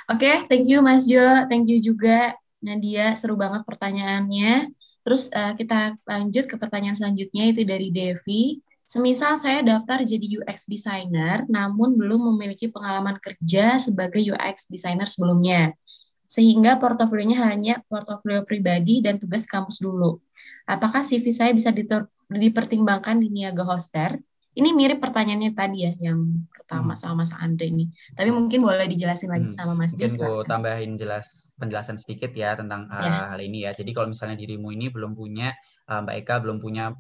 Oke, thank you Mas Jo, thank you juga Nadia, seru banget pertanyaannya. Terus kita lanjut ke pertanyaan selanjutnya itu dari Devi. Semisal saya daftar jadi UX designer, namun belum memiliki pengalaman kerja sebagai UX designer sebelumnya, sehingga portofolionya hanya portofolio pribadi dan tugas kampus dulu. Apakah CV saya bisa dipertimbangkan di Niaga Hoster? Ini mirip pertanyaannya tadi ya, yang pertama Hmm. sama Mas Andre ini. Tapi mungkin boleh dijelasin lagi sama Mas Mungkin Jos, ku silakan. tambahin penjelasan sedikit ya tentang Ya. hal ini ya. Jadi kalau misalnya dirimu ini belum punya Mbak Eka belum punya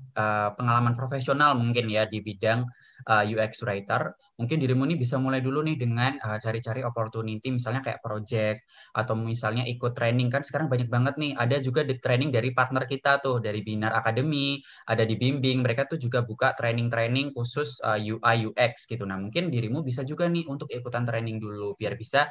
pengalaman profesional mungkin ya di bidang UX writer, mungkin dirimu ini bisa mulai dulu nih dengan cari-cari opportunity misalnya kayak project atau misalnya ikut training kan sekarang banyak banget nih. Ada juga di training dari partner kita tuh dari Binar Academy, ada di Bimbing, mereka tuh juga buka training-training khusus UI UX gitu. Nah, mungkin dirimu bisa juga nih untuk ikutan training dulu biar bisa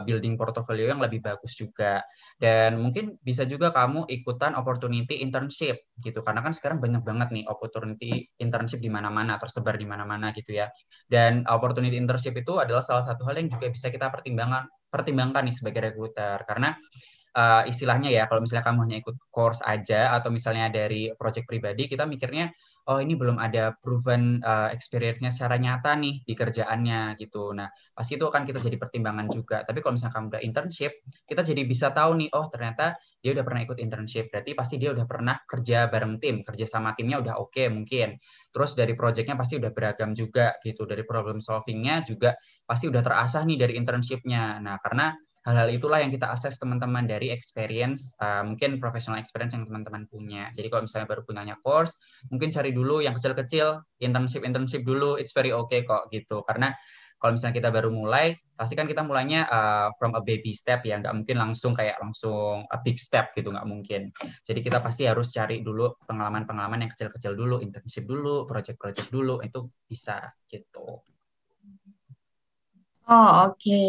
building portfolio yang lebih bagus juga. Dan mungkin bisa juga kamu ikutan opportunity internship gitu. Karena kan sekarang banyak banget nih opportunity internship di mana-mana, tersebar di mana-mana gitu ya. Dan opportunity internship itu adalah salah satu hal yang juga bisa kita pertimbangkan nih sebagai recruiter. Karena istilahnya ya kalau misalnya kamu hanya ikut course aja atau misalnya dari project pribadi kita mikirnya oh ini belum ada proven experience-nya secara nyata nih di kerjaannya gitu. Nah, pasti itu akan kita jadi pertimbangan juga. Tapi kalau misalnya kamu udah internship, kita jadi bisa tahu nih oh ternyata dia udah pernah ikut internship. Berarti pasti dia udah pernah kerja bareng tim, kerja sama timnya udah oke mungkin. Terus dari project-nya pasti udah beragam juga gitu. Dari problem solving-nya juga pasti udah terasah nih dari internship-nya. Nah, karena hal-hal itulah yang kita akses teman-teman dari experience, mungkin professional experience yang teman-teman punya. Jadi kalau misalnya baru punya course, mungkin cari dulu yang kecil-kecil, internship dulu, it's very okay kok gitu. Karena kalau misalnya kita baru mulai, pasti kan kita mulainya from a baby step ya, nggak mungkin langsung a big step gitu, nggak mungkin. Jadi kita pasti harus cari dulu pengalaman-pengalaman yang kecil-kecil dulu, internship dulu, project-project dulu, itu bisa gitu. Oh, oke,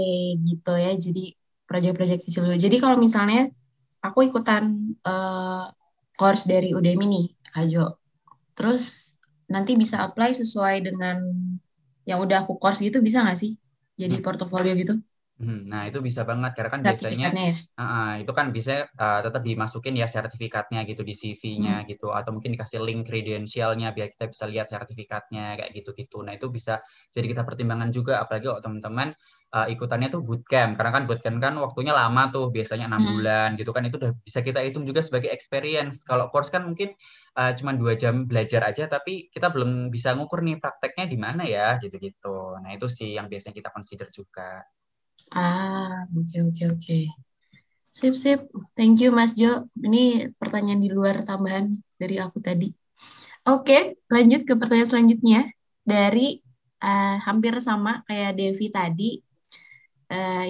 gitu ya. Jadi proyek-proyek kecil dulu. Jadi kalau misalnya aku ikutan course dari Udemy nih, Kak Jo. Terus nanti bisa apply sesuai dengan yang udah aku course gitu, bisa nggak sih? Jadi Hmm. portofolio gitu, Nah, itu bisa banget karena kan biasanya sertifikatnya ya. itu kan bisa tetap dimasukin ya sertifikatnya gitu di CV-nya Hmm. gitu atau mungkin dikasih link kredensialnya biar kita bisa lihat sertifikatnya kayak gitu-gitu. Nah, itu bisa jadi kita pertimbangan juga apalagi kalau teman-teman ikutannya tuh bootcamp karena kan bootcamp kan waktunya lama tuh biasanya 6 bulan gitu kan itu udah bisa kita hitung juga sebagai experience. Kalau course kan mungkin cuma 2 jam belajar aja tapi kita belum bisa ngukur nih prakteknya di mana ya gitu-gitu. Nah, itu sih yang biasanya kita consider juga. Ah, oke, oke, oke. Sip, sip. Thank you, Mas Jo. Ini pertanyaan di luar tambahan dari aku tadi. Oke, lanjut ke pertanyaan selanjutnya. Dari hampir sama kayak Devi tadi,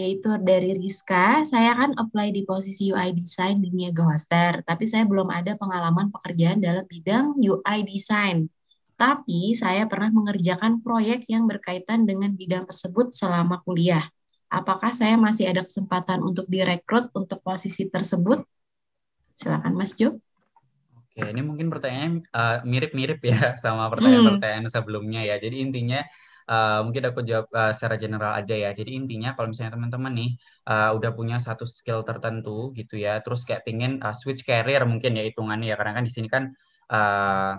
yaitu dari Rizka. Saya kan apply di posisi UI Design di Niaga Hoster, tapi saya belum ada pengalaman pekerjaan dalam bidang UI Design. Tapi saya pernah mengerjakan proyek yang berkaitan dengan bidang tersebut selama kuliah. Apakah saya masih ada kesempatan untuk direkrut untuk posisi tersebut? Silakan Mas Jo. Oke, ini mungkin pertanyaannya mirip-mirip ya sama Hmm, pertanyaan-pertanyaan sebelumnya ya. Jadi intinya mungkin aku jawab secara general aja ya. Jadi intinya kalau misalnya teman-teman nih udah punya satu skill tertentu gitu ya, terus kayak pingin switch career mungkin ya hitungannya ya. Karena kan di sini kan uh,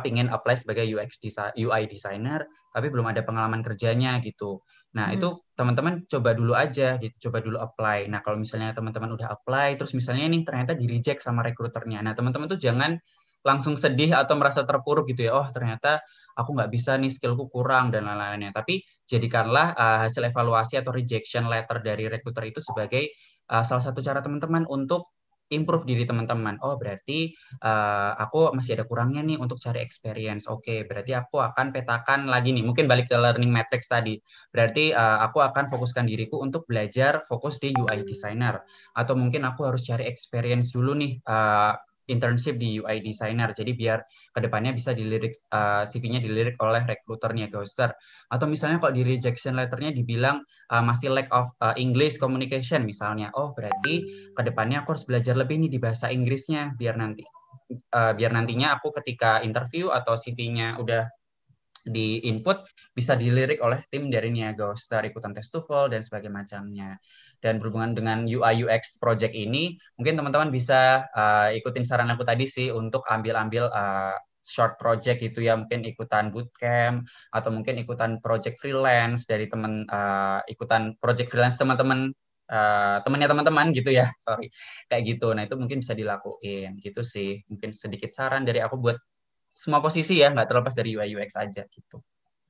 pingin apply sebagai UI designer, tapi belum ada pengalaman kerjanya gitu. Nah, itu teman-teman coba dulu aja gitu, coba dulu apply. Nah, kalau misalnya teman-teman udah apply, terus misalnya nih ternyata di-reject sama rekruternya. Nah, teman-teman tuh jangan langsung sedih atau merasa terpuruk gitu ya. Oh, ternyata aku nggak bisa nih, skillku kurang dan lain-lainnya. Tapi jadikanlah hasil evaluasi atau rejection letter dari rekruter itu sebagai salah satu cara teman-teman untuk improve diri teman-teman. Oh, berarti aku masih ada kurangnya nih untuk cari experience. Oke, berarti aku akan petakan lagi nih. Mungkin balik ke learning matrix tadi. Berarti aku akan fokuskan diriku untuk belajar fokus di UI designer. Atau mungkin aku harus cari experience dulu nih, internship di UI designer. Jadi biar kedepannya bisa dilirik, CV-nya dilirik oleh rekruternya, ghoster. Atau misalnya kalau di rejection letternya dibilang masih lack of English communication misalnya. Oh, berarti kedepannya aku harus belajar lebih nih di bahasa Inggrisnya biar nantinya aku ketika interview atau CV-nya udah di input bisa dilirik oleh tim dari Niaga Star, ikutan tes TOEFL dan sebagainya macamnya. Dan berhubungan dengan UI UX project ini, mungkin teman-teman bisa ikutin saran aku tadi sih untuk ambil-ambil short project gitu ya, mungkin ikutan bootcamp atau mungkin ikutan project freelance dari teman, ikutan project freelance teman-teman, temannya teman-teman gitu ya, sorry, kayak gitu. Nah, itu mungkin bisa dilakuin gitu sih. Mungkin sedikit saran dari aku buat semua posisi ya, nggak terlepas dari UI UX aja gitu.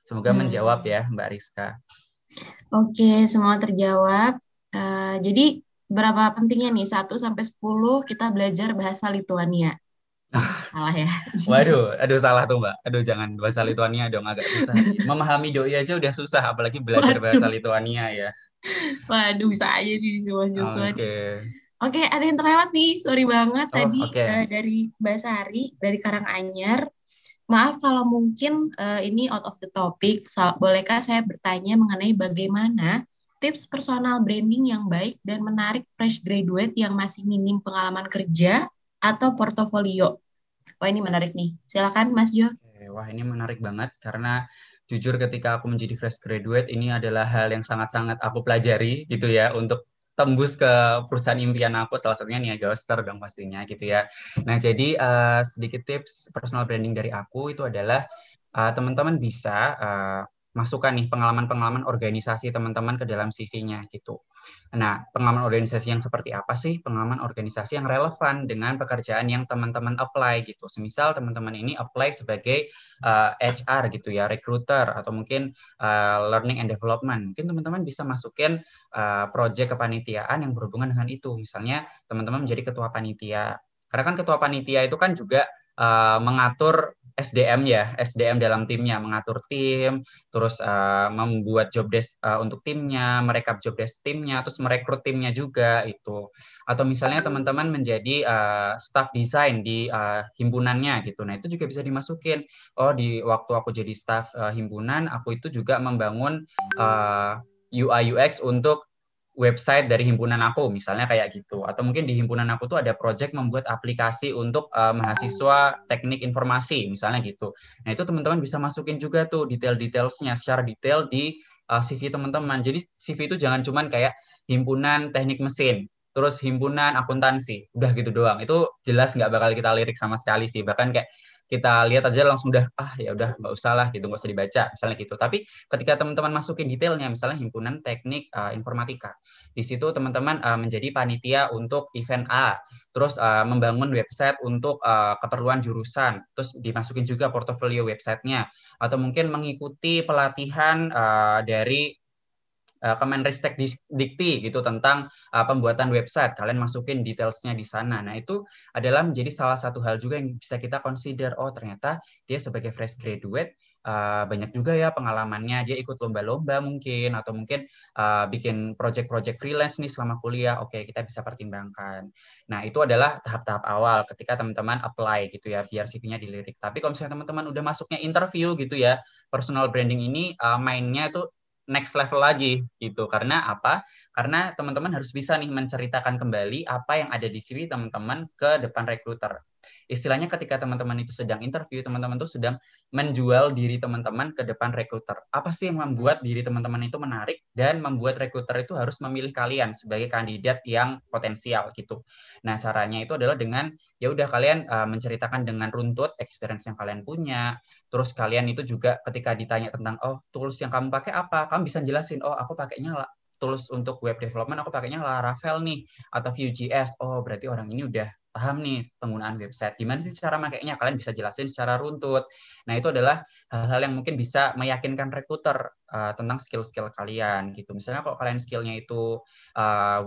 Semoga menjawab ya Mbak Rizka. Oke, semua terjawab. Jadi berapa pentingnya nih 1 sampai 10 kita belajar bahasa Lituania? Salah ya. Waduh, aduh salah tuh Mbak. Aduh jangan bahasa Lituania dong, agak susah. Memahami doi aja udah susah, apalagi belajar bahasa Waduh, Lituania ya. waduh bisa aja nih semua Joshua. Oke. Oke, ada yang terlewat nih. Sorry banget Oh, tadi oke. dari Mbak Sari dari Karanganyar. Maaf kalau mungkin ini out of the topic. Bolehkah saya bertanya mengenai bagaimana tips personal branding yang baik dan menarik fresh graduate yang masih minim pengalaman kerja atau portofolio? Wah, ini menarik nih. Silakan Mas Jo. Oke, wah ini menarik banget karena jujur ketika aku menjadi fresh graduate ini adalah hal yang sangat-sangat aku pelajari gitu ya untuk tembus ke perusahaan impian aku, salah satunya Niaga Oster dong pastinya gitu ya. Nah jadi sedikit tips personal branding dari aku itu adalah teman-teman bisa masukkan nih pengalaman-pengalaman organisasi teman-teman ke dalam CV-nya gitu. Nah, pengalaman organisasi yang seperti apa sih? Pengalaman organisasi yang relevan dengan pekerjaan yang teman-teman apply gitu. Semisal teman-teman ini apply sebagai HR gitu ya, recruiter atau mungkin learning and development. Mungkin teman-teman bisa masukin project kepanitiaan yang berhubungan dengan itu. Misalnya teman-teman menjadi ketua panitia. Karena kan ketua panitia itu kan juga mengatur SDM ya, SDM dalam timnya, mengatur tim, terus membuat job desk untuk timnya, merekap job desk timnya, terus merekrut timnya juga itu. Atau misalnya teman-teman menjadi staff design di himpunannya gitu. Nah, itu juga bisa dimasukin. Oh, di waktu aku jadi staff himpunan, aku itu juga membangun UI UX untuk website dari himpunan aku, misalnya kayak gitu. Atau mungkin di himpunan aku tuh ada project membuat aplikasi untuk mahasiswa teknik informasi, misalnya gitu. Nah, itu teman-teman bisa masukin juga tuh detail-detailsnya secara detail di CV teman-teman. Jadi CV itu jangan cuman kayak himpunan teknik mesin, terus himpunan akuntansi, udah gitu doang. Itu jelas nggak bakal kita lirik sama sekali sih. Bahkan kayak kita lihat aja langsung udah ya udah nggak usah lah gitu, nggak usah dibaca misalnya gitu. Tapi ketika teman-teman masukin detailnya, misalnya himpunan teknik informatika, di situ teman-teman menjadi panitia untuk event A, terus membangun website untuk keperluan jurusan, terus dimasukin juga portofolio websitenya, atau mungkin mengikuti pelatihan dari Kemenristek Dikti gitu tentang pembuatan website. Kalian masukin detailsnya di sana. Nah, itu adalah menjadi salah satu hal juga yang bisa kita consider. Oh, ternyata dia sebagai fresh graduate banyak juga ya pengalamannya. Dia ikut lomba-lomba mungkin atau mungkin bikin project-project freelance nih selama kuliah. Oke, kita bisa pertimbangkan. Nah, itu adalah tahap-tahap awal ketika teman-teman apply gitu ya, biar CV-nya dilirik. Tapi kalau misalnya teman-teman udah masuknya interview gitu ya, personal branding ini mainnya itu next level lagi gitu. Karena apa? Karena teman-teman harus bisa nih menceritakan kembali apa yang ada di CV teman-teman ke depan recruiter. istilahnya ketika teman-teman itu sedang interview, teman-teman itu sedang menjual diri teman-teman ke depan rekruter. Apa sih yang membuat diri teman-teman itu menarik dan membuat rekruter itu harus memilih kalian sebagai kandidat yang potensial gitu. Nah, caranya itu adalah dengan ya udah kalian menceritakan dengan runtut experience yang kalian punya. Terus kalian itu juga ketika ditanya tentang tools yang kamu pakai apa, kamu bisa jelasin, aku pakainya tools untuk web development, aku pakainya Laravel nih atau Vue.js. Oh, berarti orang ini udah paham nih penggunaan website. Gimana sih cara makainya? Kalian bisa jelasin secara runtut. Nah, itu adalah hal-hal yang mungkin bisa meyakinkan rekruter tentang skill-skill kalian gitu. Misalnya kalau kalian skillnya itu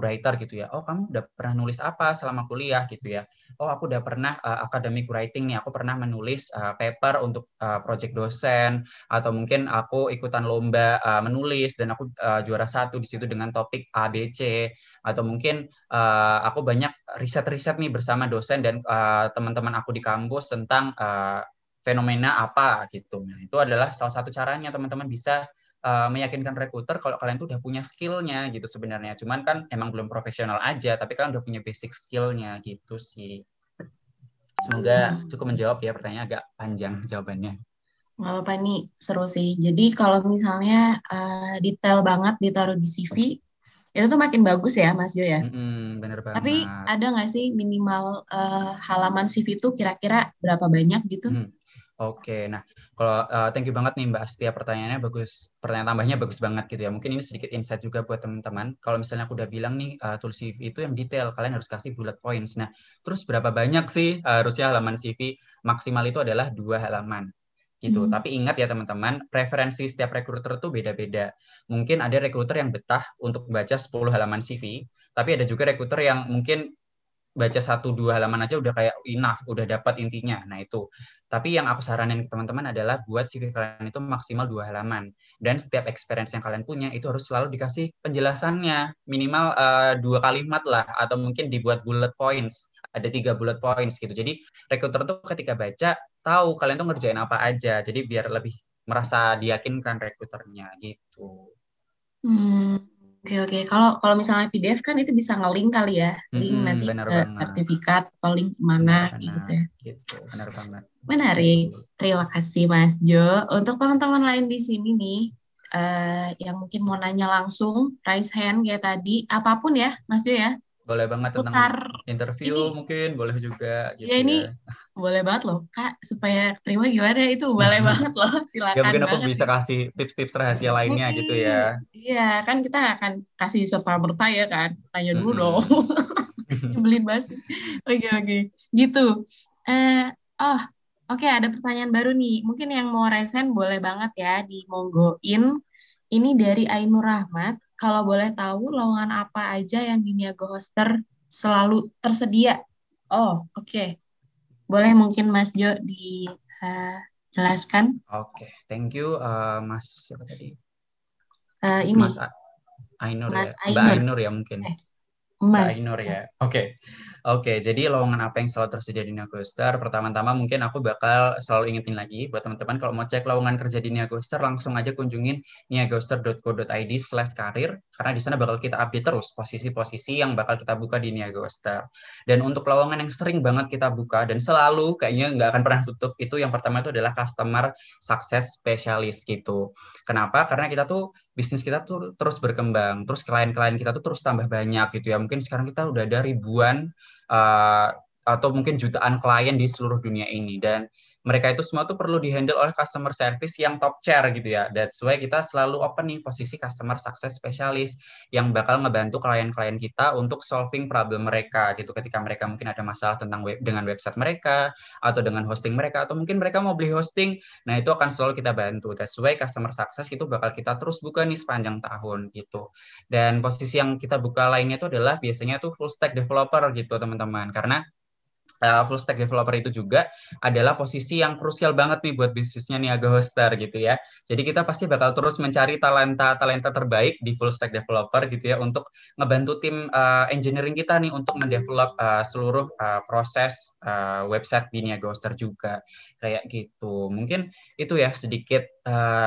writer gitu ya. Oh, kamu udah pernah nulis apa selama kuliah gitu ya. Oh, aku udah pernah academic writing nih. Aku pernah menulis paper untuk project dosen atau mungkin aku ikutan lomba menulis dan aku juara 1 di situ dengan topik A, B, C atau mungkin aku banyak riset-riset nih bersama dosen dan teman-teman aku di kampus tentang fenomena apa gitu. Nah, itu adalah salah satu caranya teman-teman bisa meyakinkan rekruter kalau kalian tuh udah punya skill-nya gitu sebenarnya. Cuman kan emang belum profesional aja, tapi kalian udah punya basic skill-nya gitu sih. Semoga cukup menjawab ya, pertanyaan agak panjang jawabannya. Nggak apa-apa nih, seru sih. Jadi kalau misalnya detail banget ditaruh di CV, itu tuh makin bagus ya Mas Jo ya. Bener Tapi banget. ada nggak sih minimal halaman CV itu kira-kira berapa banyak gitu? Oke, nah kalau thank you banget nih Mbak Astia, pertanyaannya bagus, pertanyaan tambahnya bagus banget gitu ya. Mungkin ini sedikit insight juga buat teman-teman. Kalau misalnya aku udah bilang nih tools CV itu yang detail, kalian harus kasih bullet points. Nah, terus berapa banyak sih harusnya halaman CV? Maksimal itu adalah 2 halaman gitu. Tapi ingat ya teman-teman, preferensi setiap rekruter tuh beda-beda. Mungkin ada rekruter yang betah untuk baca 10 halaman CV, tapi ada juga rekruter yang mungkin baca 1-2 halaman aja udah kayak enough, udah dapat intinya. Nah itu. Tapi yang aku saranin ke teman-teman adalah buat CV kalian itu maksimal 2 halaman. Dan setiap experience yang kalian punya itu harus selalu dikasih penjelasannya. Minimal 2 kalimat lah, atau mungkin dibuat bullet points. Ada 3 bullet points gitu. Jadi recruiter tuh ketika baca, tahu kalian tuh ngerjain apa aja. Jadi biar lebih merasa diyakinkan rekruternya gitu. Oke oke. Kalau kalau misalnya PDF kan itu bisa nge-link kali ya, link nanti Benar ke banget. sertifikat atau link kemana kayak gitu Benar-benar ya. gitu. Benar banget. Menarik. Setuju. Terima kasih Mas Jo. Untuk teman-teman lain di sini nih, yang mungkin mau nanya langsung, raise hand kayak tadi, apapun ya Mas Jo ya, Boleh banget tentang seputar interview ini. mungkin, boleh juga Ya gitu ini ya. boleh banget loh Kak, supaya terima gimana itu boleh banget loh, Ya silakan mungkin aku banget bisa nih. kasih tips-tips rahasia lainnya gitu ya. Iya, kan kita akan kasih serta merta ya kan. Tanya dulu dong. Mm-mm. Nyebelin banget sih. Oke, oke. Gitu. Eh, oh, oke ada pertanyaan baru nih. Mungkin yang mau resen boleh banget ya di monggoin. Ini dari Ainur Rahmat. Kalau boleh tahu lowongan apa aja yang di Niaga Hoster selalu tersedia? Oh, oke. Boleh mungkin Mas Jo dijelaskan? Oke, thank you Mas siapa tadi? Mas Ini, Ainur ya. Mas Mbak Ainur. Ainur ya mungkin. Eh, Mbak Mas. Ainur ya. Mas. Oke. Jadi lowongan apa yang selalu tersedia di Niagoster? Pertama-tama mungkin aku bakal selalu ingetin lagi buat teman-teman kalau mau cek lowongan kerja di Niagoster langsung aja kunjungin niagoster.co.id/karir karena di sana bakal kita update terus posisi-posisi yang bakal kita buka di Niagoster. Dan untuk lowongan yang sering banget kita buka dan selalu kayaknya nggak akan pernah tutup itu yang pertama itu adalah customer success specialist gitu. Kenapa? Karena kita tuh bisnis kita tuh terus berkembang, terus klien-klien kita tuh terus tambah banyak gitu ya. Mungkin sekarang kita udah ada ribuan uh, atau mungkin jutaan klien di seluruh dunia ini dan mereka itu semua tuh perlu dihandle oleh customer service yang top chair gitu ya. That's why kita selalu open nih posisi customer success specialist yang bakal ngebantu klien-klien kita untuk solving problem mereka gitu ketika mereka mungkin ada masalah tentang dengan website mereka atau dengan hosting mereka atau mungkin mereka mau beli hosting. Nah, itu akan selalu kita bantu. That's why customer success itu bakal kita terus buka nih sepanjang tahun gitu. Dan posisi yang kita buka lainnya itu adalah biasanya tuh full stack developer gitu, teman-teman. Karena full stack developer itu juga adalah posisi yang krusial banget nih buat bisnisnya Niaga Hoster gitu ya. Jadi kita pasti bakal terus mencari talenta-talenta terbaik di full stack developer gitu ya untuk ngebantu tim engineering kita nih untuk mendevelop seluruh proses website di Niaga Hoster juga kayak gitu. Mungkin itu ya sedikit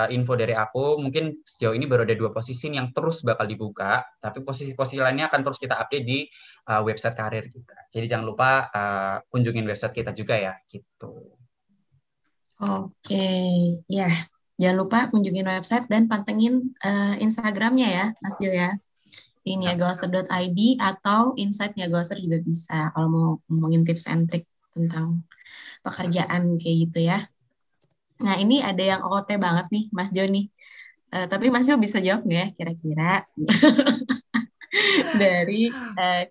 info dari aku. Mungkin sejauh ini baru ada 2 posisi yang terus bakal dibuka, tapi posisi-posisi lainnya akan terus kita update di website karir kita. Jadi jangan lupa kunjungin website kita juga ya, gitu. Oke, ya. Jangan lupa kunjungin website dan pantengin Instagramnya ya, Mas Jo ya. Di Nah, niagahoster.id atau Insight Niagahoster juga bisa kalau mau ngomongin tips and trick tentang pekerjaan kayak gitu ya. Nah, ini ada yang OT banget nih, Mas Jo nih. Tapi Mas Jo bisa jawab nggak ya kira-kira? Dari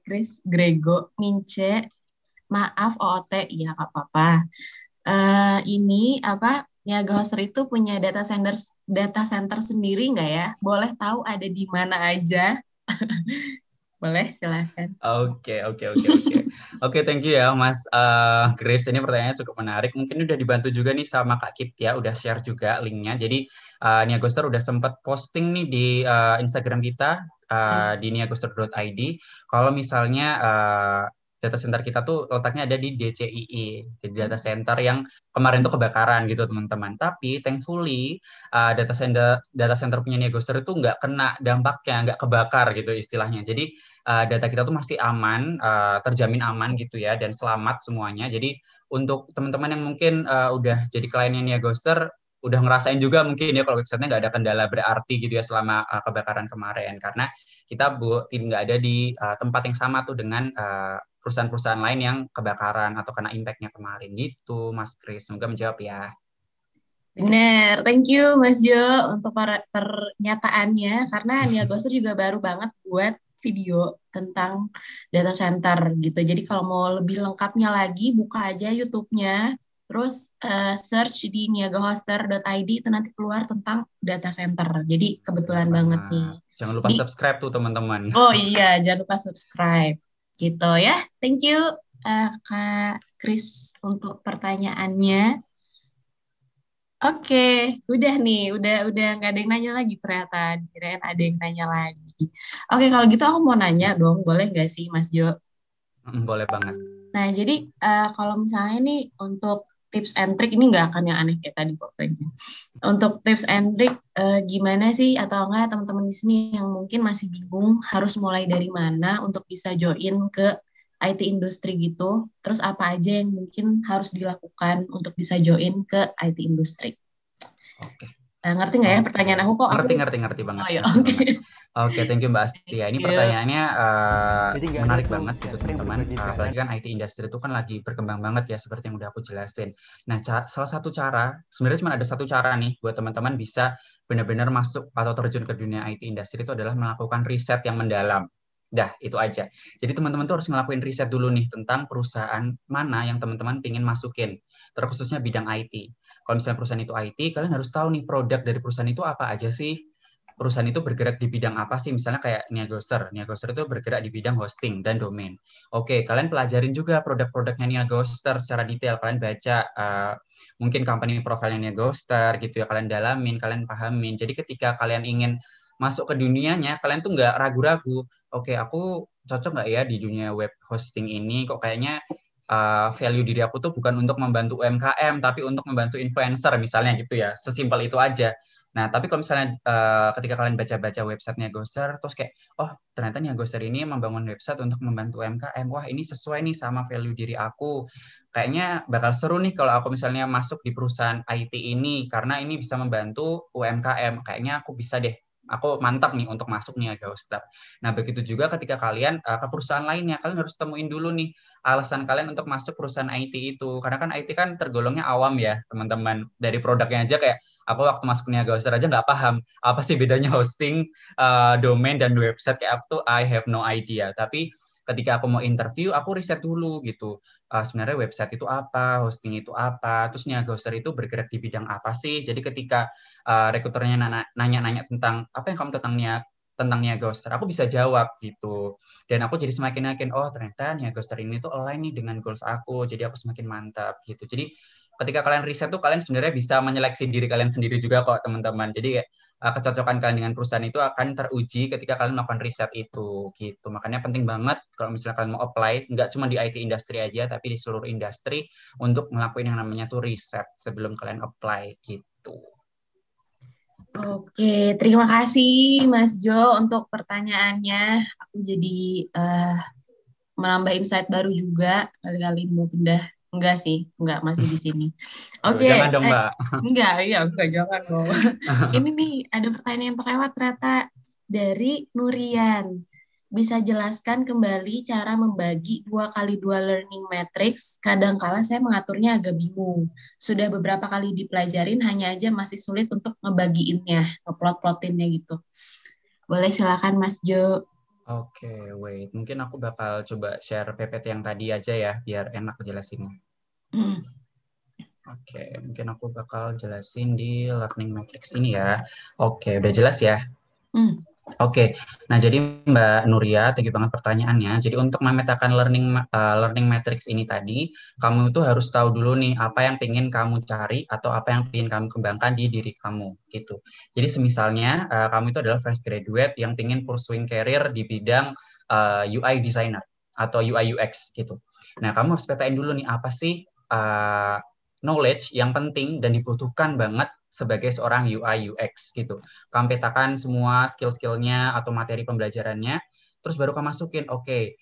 Chris Grego Mince, maaf OOT, ya nggak apa-apa. Ini apa? Niaga Hoster itu punya data center sendiri nggak ya? Boleh tahu ada di mana aja? Boleh, silahkan. Oke, oke, oke, oke. Oke, thank you ya, Mas Chris. Ini pertanyaannya cukup menarik. Mungkin udah dibantu juga nih sama Kak Kip ya, udah share juga linknya. Jadi Niagoster udah sempat posting nih di Instagram kita di niagoster.id. Kalau misalnya data center kita tuh letaknya ada di DCII, di data center yang kemarin tuh kebakaran gitu teman-teman. Tapi thankfully data center punya Niagoster itu nggak kena dampaknya, nggak kebakar gitu istilahnya. Jadi data kita tuh masih aman, terjamin aman gitu ya, dan selamat semuanya. Jadi untuk teman-teman yang mungkin udah jadi kliennya Niagoster, udah ngerasain juga mungkin ya kalau websitenya nggak ada kendala berarti gitu ya selama kebakaran kemarin. Karena kita nggak ada di tempat yang sama tuh dengan perusahaan-perusahaan lain yang kebakaran atau kena impact-nya kemarin gitu, Mas Chris. Semoga menjawab ya. Bener, thank you Mas Jo untuk pernyataannya karena Niagoster juga baru banget buat video tentang data center gitu. Jadi kalau mau lebih lengkapnya lagi buka aja YouTube-nya, terus search di niagahoster.id itu nanti keluar tentang data center. Jadi Bener kebetulan banget banget. nih. Jangan lupa Jadi, subscribe tuh teman-teman. oh iya, jangan lupa subscribe gitu ya. Thank you Kak Kris untuk pertanyaannya. Oke, udah nih, udah nggak ada yang nanya lagi ternyata. Kirain ada yang nanya lagi. Oke, kalau gitu aku mau nanya dong, boleh nggak sih, Mas Jo? Boleh banget. Nah, jadi kalau misalnya nih untuk tips and trick ini nggak akan yang aneh kayak tadi kok tadi. Untuk tips and trick gimana sih atau enggak teman-teman di sini yang mungkin masih bingung harus mulai dari mana untuk bisa join ke IT industri gitu. Terus apa aja yang mungkin harus dilakukan untuk bisa join ke IT industri? Oke. Ngerti nggak ya Oke, pertanyaan aku kok? Aku ngerti oh banget, ya ngerti oke. banget. Oke, thank you Mbak Astia. Ini Iya. pertanyaannya Jadi nggak ada menarik tuh banget gitu siapa yang teman-teman. berbagi cara. Apalagi kan IT industry itu kan lagi berkembang banget ya, seperti yang udah aku jelasin. Nah, salah satu cara, sebenarnya cuma ada satu cara nih buat teman-teman bisa benar-benar masuk atau terjun ke dunia IT industry itu adalah melakukan riset yang mendalam. Dah, itu aja. Jadi teman-teman tuh harus ngelakuin riset dulu nih tentang perusahaan mana yang teman-teman pengen masukin, terkhususnya bidang IT. Kalau misalnya perusahaan itu IT, kalian harus tahu nih produk dari perusahaan itu apa aja sih. Perusahaan itu bergerak di bidang apa sih? Misalnya kayak Niagoster. Niagoster itu bergerak di bidang hosting dan domain. Oke, kalian pelajarin juga produk-produknya Niagoster secara detail. Kalian baca mungkin company profile-nya Niagoster gitu ya. Kalian dalamin, kalian pahamin. Jadi ketika kalian ingin masuk ke dunianya, kalian tuh nggak ragu-ragu. Oke, aku cocok nggak ya di dunia web hosting ini? Kok kayaknya value diri aku tuh bukan untuk membantu UMKM, tapi untuk membantu influencer misalnya gitu ya. Sesimpel itu aja. Nah, tapi kalau misalnya ketika kalian baca-baca websitenya Ghoster, terus kayak, oh ternyata nih Ghoster ini membangun website untuk membantu UMKM. Wah ini sesuai nih sama value diri aku. Kayaknya bakal seru nih kalau aku misalnya masuk di perusahaan IT ini, karena ini bisa membantu UMKM. Kayaknya aku bisa deh. Aku mantap nih untuk masuk nih Ghoster. Nah, begitu juga ketika kalian ke perusahaan lainnya, kalian harus temuin dulu nih alasan kalian untuk masuk perusahaan IT itu. Karena kan IT kan tergolongnya awam ya, teman-teman. Dari produknya aja kayak aku waktu masuk Niaga Hoster aja nggak paham apa sih bedanya hosting, domain, dan website. Kayak aku tuh I have no idea. Tapi ketika aku mau interview, aku riset dulu gitu. Sebenarnya website itu apa, hosting itu apa, terus Niaga Hoster itu bergerak di bidang apa sih. Jadi ketika rekruternya nanya-nanya tentang apa yang kamu tentang Niaga Hoster, aku bisa jawab gitu. Dan aku jadi semakin yakin, oh ternyata Niaga Hoster ini tuh align nih dengan goals aku, jadi aku semakin mantap gitu. Jadi ketika kalian riset tuh kalian sebenarnya bisa menyeleksi diri kalian sendiri juga kok teman-teman. Jadi kecocokan kalian dengan perusahaan itu akan teruji ketika kalian melakukan riset itu gitu. Makanya penting banget kalau misalnya kalian mau apply, nggak cuma di IT industri aja, tapi di seluruh industri untuk ngelakuin yang namanya tuh riset sebelum kalian apply gitu. Oke, terima kasih Mas Jo untuk pertanyaannya. Aku jadi menambah insight baru juga. Kali-kali mau pindah. Enggak sih, enggak, masih di sini. Aduh, Oke, jangan dong, Mbak. enggak, iya, enggak, jangan dong. Ini nih, ada pertanyaan yang terlewat ternyata dari Nurian. Bisa jelaskan kembali cara membagi 2x2 learning matrix? Kadangkala saya mengaturnya agak bingung. Sudah beberapa kali dipelajarin, hanya aja masih sulit untuk ngebagiinnya, ngeplot-plotinnya gitu. Boleh silakan Mas Jo. Oke, wait. Mungkin aku bakal coba share PPT yang tadi aja ya, biar enak jelasinnya. Hmm. Oke, mungkin aku bakal jelasin di learning matrix ini ya. Oke, udah jelas ya? Hmm. Oke, nah jadi Mbak Nuria, thank you banget pertanyaannya. Jadi untuk memetakan learning matrix ini tadi, kamu itu harus tahu dulu nih apa yang ingin kamu cari atau apa yang ingin kamu kembangkan di diri kamu gitu. Jadi semisalnya kamu itu adalah fresh graduate yang ingin pursuing career di bidang UI designer atau UI UX gitu. Nah, kamu harus petain dulu nih apa sih knowledge yang penting dan dibutuhkan banget sebagai seorang UI UX gitu. Kamu petakan semua skill-skillnya atau materi pembelajarannya, terus baru kamu masukin, oke,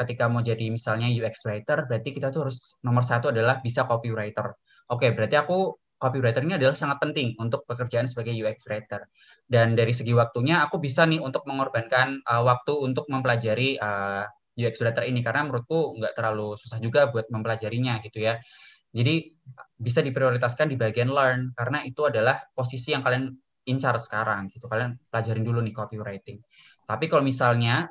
ketika mau jadi misalnya UX writer, berarti kita tuh harus nomor satu adalah bisa copywriter. Oke, berarti aku copywriter ini adalah sangat penting untuk pekerjaan sebagai UX writer. Dan dari segi waktunya, aku bisa nih untuk mengorbankan waktu untuk mempelajari UX writer ini, karena menurutku nggak terlalu susah juga buat mempelajarinya gitu ya. Jadi bisa diprioritaskan di bagian learn karena itu adalah posisi yang kalian incar sekarang gitu. Kalian pelajarin dulu nih copywriting. Tapi kalau misalnya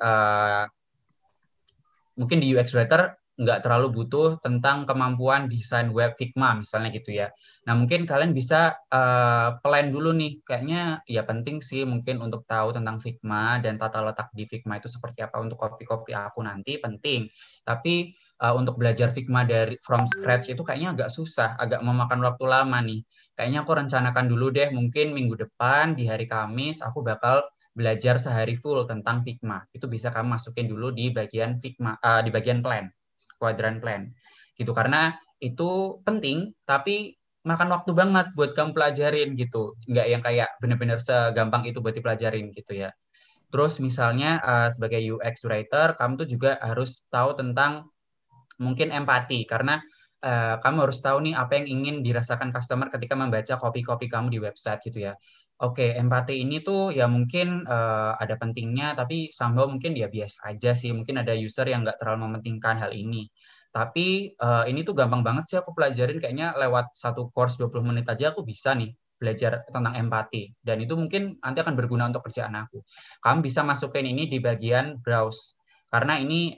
mungkin di UX writer nggak terlalu butuh tentang kemampuan desain web Figma misalnya gitu ya. Nah mungkin kalian bisa plan dulu nih, kayaknya ya penting sih mungkin untuk tahu tentang Figma dan tata letak di Figma itu seperti apa untuk copy-copy aku nanti penting. Tapi untuk belajar Figma dari from scratch itu kayaknya agak susah, agak memakan waktu lama nih. Kayaknya aku rencanakan dulu deh mungkin minggu depan di hari Kamis aku bakal belajar sehari full tentang Figma. Itu bisa kamu masukin dulu di bagian Figma, di bagian plan, kuadran plan. Gitu karena itu penting, tapi makan waktu banget buat kamu pelajarin gitu. Nggak yang kayak bener-bener segampang itu buat dipelajarin gitu ya. Terus misalnya sebagai UX writer, kamu tuh juga harus tahu tentang mungkin empati karena kamu harus tahu nih apa yang ingin dirasakan customer ketika membaca copy-copy kamu di website gitu ya. Oke, empati ini tuh ya mungkin ada pentingnya, tapi somehow mungkin dia biasa aja sih. Mungkin ada user yang nggak terlalu mementingkan hal ini. Tapi ini tuh gampang banget sih aku pelajarin, kayaknya lewat satu course 20 menit aja aku bisa nih belajar tentang empati. Dan itu mungkin nanti akan berguna untuk kerjaan aku. Kamu bisa masukin ini di bagian browse. Karena ini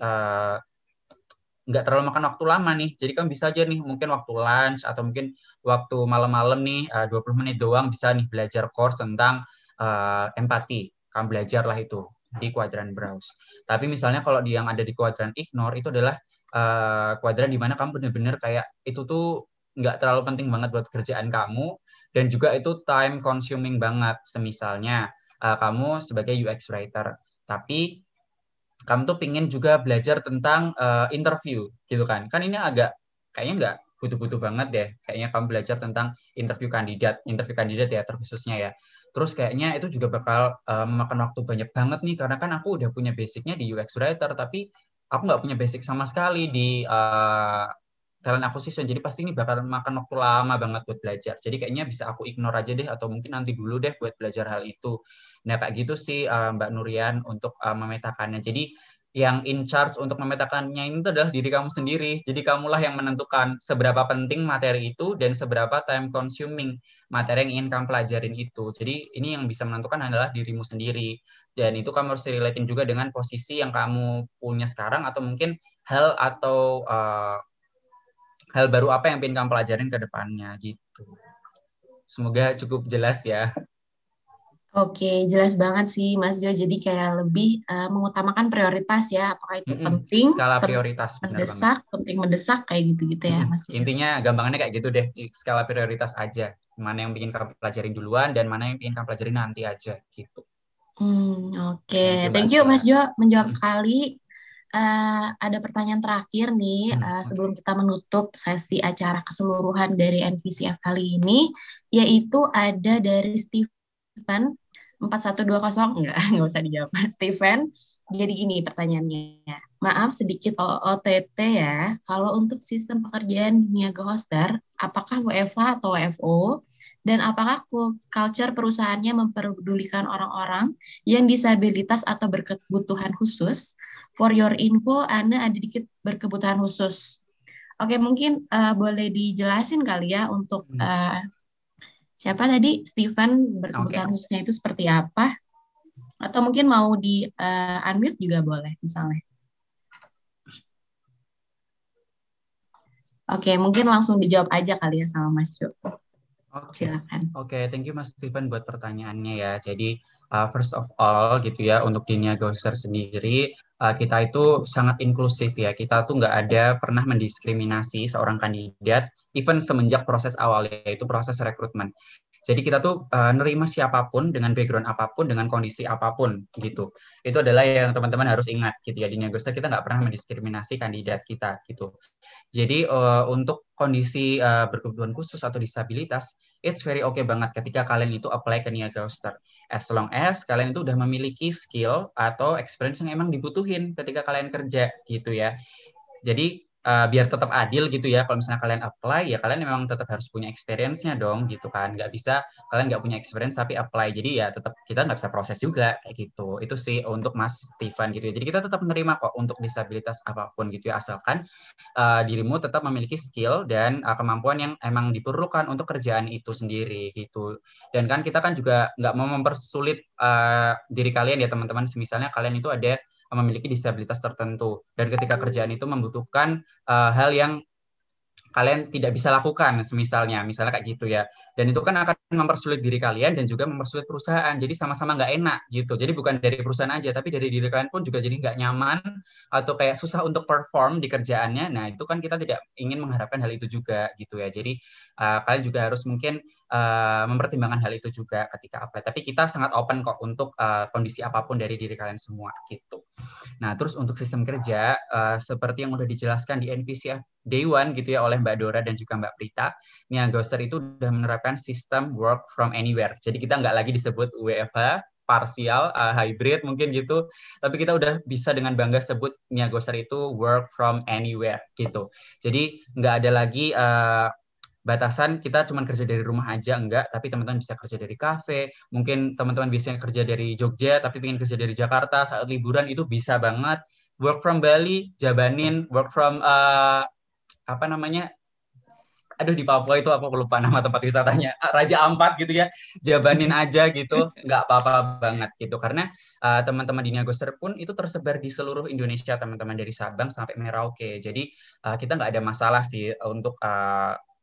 nggak terlalu makan waktu lama nih. Jadi kamu bisa aja nih mungkin waktu lunch atau mungkin waktu malam-malam nih 20 menit doang bisa nih belajar course tentang empati. Kamu belajar lah itu di kuadran browse. Tapi misalnya kalau yang ada di kuadran ignore itu adalah kuadran di mana kamu benar-benar kayak itu tuh nggak terlalu penting banget buat kerjaan kamu dan juga itu time consuming banget. Semisalnya kamu sebagai UX writer, tapi kamu tuh pingin juga belajar tentang interview gitu kan. Kan ini agak kayaknya nggak butuh-butuh banget deh. Kayaknya kamu belajar tentang interview kandidat ya terkhususnya ya. Terus kayaknya itu juga bakal memakan waktu banyak banget nih karena kan aku udah punya basicnya di UX writer tapi aku nggak punya basic sama sekali di talent acquisition. Jadi pasti ini bakal makan waktu lama banget buat belajar. Jadi kayaknya bisa aku ignore aja deh atau mungkin nanti dulu deh buat belajar hal itu. Nah, kayak gitu sih Mbak Nurian untuk memetakannya. Jadi yang in charge untuk memetakannya ini adalah diri kamu sendiri. Jadi kamulah yang menentukan seberapa penting materi itu dan seberapa time consuming materi yang ingin kamu pelajarin itu. Jadi ini yang bisa menentukan adalah dirimu sendiri. Dan itu kamu harus relatein juga dengan posisi yang kamu punya sekarang atau mungkin hal atau hal baru apa yang ingin kamu pelajarin ke depannya gitu. Semoga cukup jelas ya. Oke, jelas banget sih Mas Jo. Jadi kayak lebih mengutamakan prioritas ya. Apakah itu penting, Skala prioritas, benar banget. mendesak, penting mendesak, kayak gitu-gitu ya Mas Jo. Intinya gampangannya kayak gitu deh, skala prioritas aja. Mana yang bikin kamu pelajarin duluan dan mana yang bikin kamu pelajarin nanti aja gitu. Oke. Mbak Thank you Sia. Mas Jo menjawab sekali. Ada pertanyaan terakhir nih sebelum kita menutup sesi acara keseluruhan dari NVCF kali ini, yaitu ada dari Steven 4120, enggak usah dijawab. Steven, Jadi gini pertanyaannya. Maaf sedikit OTT ya. Kalau untuk sistem pekerjaan di Niaga Hoster, apakah WFH atau WFO? Dan apakah culture perusahaannya memperdulikan orang-orang yang disabilitas atau berkebutuhan khusus? For your info, Ana ada dikit berkebutuhan khusus. Oke, mungkin boleh dijelasin kali ya untuk siapa tadi? Steven berkebutuhan khususnya itu seperti apa? Atau mungkin mau di unmute juga boleh misalnya. Oke, mungkin langsung dijawab aja kali ya sama Mas Jo. Silakan. Oke, thank you Mas Steven buat pertanyaannya ya. Jadi first of all gitu ya, untuk di Niaga Hoster sendiri kita itu sangat inklusif ya. Kita tuh nggak ada pernah mendiskriminasi seorang kandidat, even semenjak proses awal yaitu proses rekrutmen. Jadi kita tuh nerima siapapun dengan background apapun, dengan kondisi apapun gitu. Itu adalah yang teman-teman harus ingat gitu ya. Di Niaga Hoster kita nggak pernah mendiskriminasi kandidat kita gitu. Jadi untuk kondisi berkebutuhan khusus atau disabilitas, it's very okay banget ketika kalian itu apply ke Niaga Hoster. As long as kalian itu udah memiliki skill atau experience yang emang dibutuhin ketika kalian kerja gitu ya. Jadi biar tetap adil gitu ya, kalau misalnya kalian apply ya kalian memang tetap harus punya experience-nya dong gitu kan. Nggak bisa kalian nggak punya experience tapi apply, jadi ya tetap kita nggak bisa proses juga kayak gitu. Itu sih untuk Mas Steven gitu ya. Jadi kita tetap menerima kok untuk disabilitas apapun gitu ya, asalkan dirimu tetap memiliki skill dan kemampuan yang emang diperlukan untuk kerjaan itu sendiri gitu. Dan kan kita kan juga nggak mau mempersulit diri kalian ya teman-teman. Misalnya kalian itu ada memiliki disabilitas tertentu dan ketika kerjaan itu membutuhkan hal yang kalian tidak bisa lakukan, misalnya kayak gitu ya. Dan itu kan akan mempersulit diri kalian dan juga mempersulit perusahaan. Jadi sama-sama nggak enak gitu. Jadi bukan dari perusahaan aja, tapi dari diri kalian pun juga jadi nggak nyaman atau kayak susah untuk perform di kerjaannya. Nah itu kan kita tidak ingin mengharapkan hal itu juga gitu ya. Jadi kalian juga harus mungkin mempertimbangkan hal itu juga ketika apply. Tapi kita sangat open kok untuk kondisi apapun dari diri kalian semua gitu. Nah, terus untuk sistem kerja, seperti yang udah dijelaskan di NVCF Day One gitu ya oleh Mbak Dora dan juga Mbak Prita, Niaga Hoster itu udah menerapkan sistem work from anywhere. Jadi kita nggak lagi disebut WFH, parsial, hybrid mungkin gitu, tapi kita udah bisa dengan bangga sebut Niaga Hoster itu work from anywhere gitu. Jadi nggak ada lagi batasan kita cuma kerja dari rumah aja, enggak, tapi teman-teman bisa kerja dari kafe, mungkin teman-teman biasanya kerja dari Jogja tapi pengen kerja dari Jakarta saat liburan itu bisa banget. Work from Bali, jabanin, work from apa namanya, aduh di Papua itu apa, aku lupa nama tempat wisatanya, Raja Ampat gitu ya, jabanin aja gitu, nggak apa-apa banget gitu, karena teman-teman di Niaga Hoster pun itu tersebar di seluruh Indonesia, teman-teman dari Sabang sampai Merauke, jadi kita nggak ada masalah sih untuk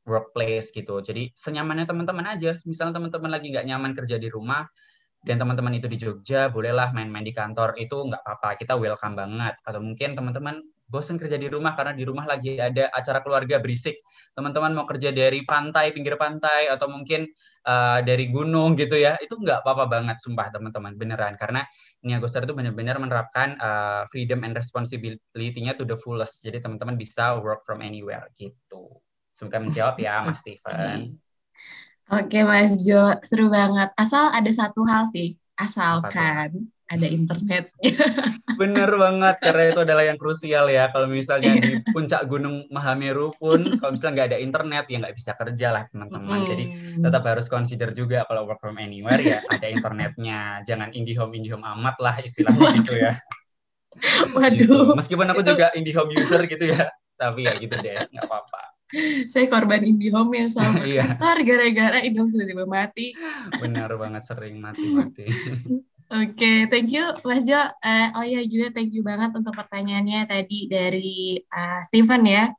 workplace gitu. Jadi senyamannya teman-teman aja. Misalnya teman-teman lagi nggak nyaman kerja di rumah dan teman-teman itu di Jogja, bolehlah main-main di kantor. Itu nggak apa-apa, kita welcome banget. Atau mungkin teman-teman bosan kerja di rumah karena di rumah lagi ada acara keluarga berisik. Teman-teman mau kerja dari pantai, pinggir pantai, atau mungkin dari gunung gitu ya. Itu nggak apa-apa banget, sumpah teman-teman. Beneran. Karena Niaga Hoster itu benar-benar menerapkan freedom and responsibility-nya to the fullest. Jadi teman-teman bisa work from anywhere gitu. Semoga menjawab ya Mas Steven. Oke Mas Jo, seru banget. Asal ada satu hal sih, asalkan ada internet. Bener banget, karena itu adalah yang krusial ya. Kalau misalnya di puncak Gunung Mahameru pun, kalau misalnya nggak ada internet, ya nggak bisa kerja lah teman-teman. Jadi tetap harus consider juga kalau work from anywhere ya ada internetnya. Jangan IndiHome amat lah istilahnya gitu ya. Waduh. Gitu. Meskipun aku juga IndiHome user gitu ya, tapi ya gitu deh, nggak apa-apa. Saya korban IndiHome yang selalu kantor gara-gara IndiHome tiba-tiba mati. Benar banget, sering mati-mati. Oke, thank you Mas Jo. Oh ya juga thank you banget untuk pertanyaannya tadi dari Steven ya.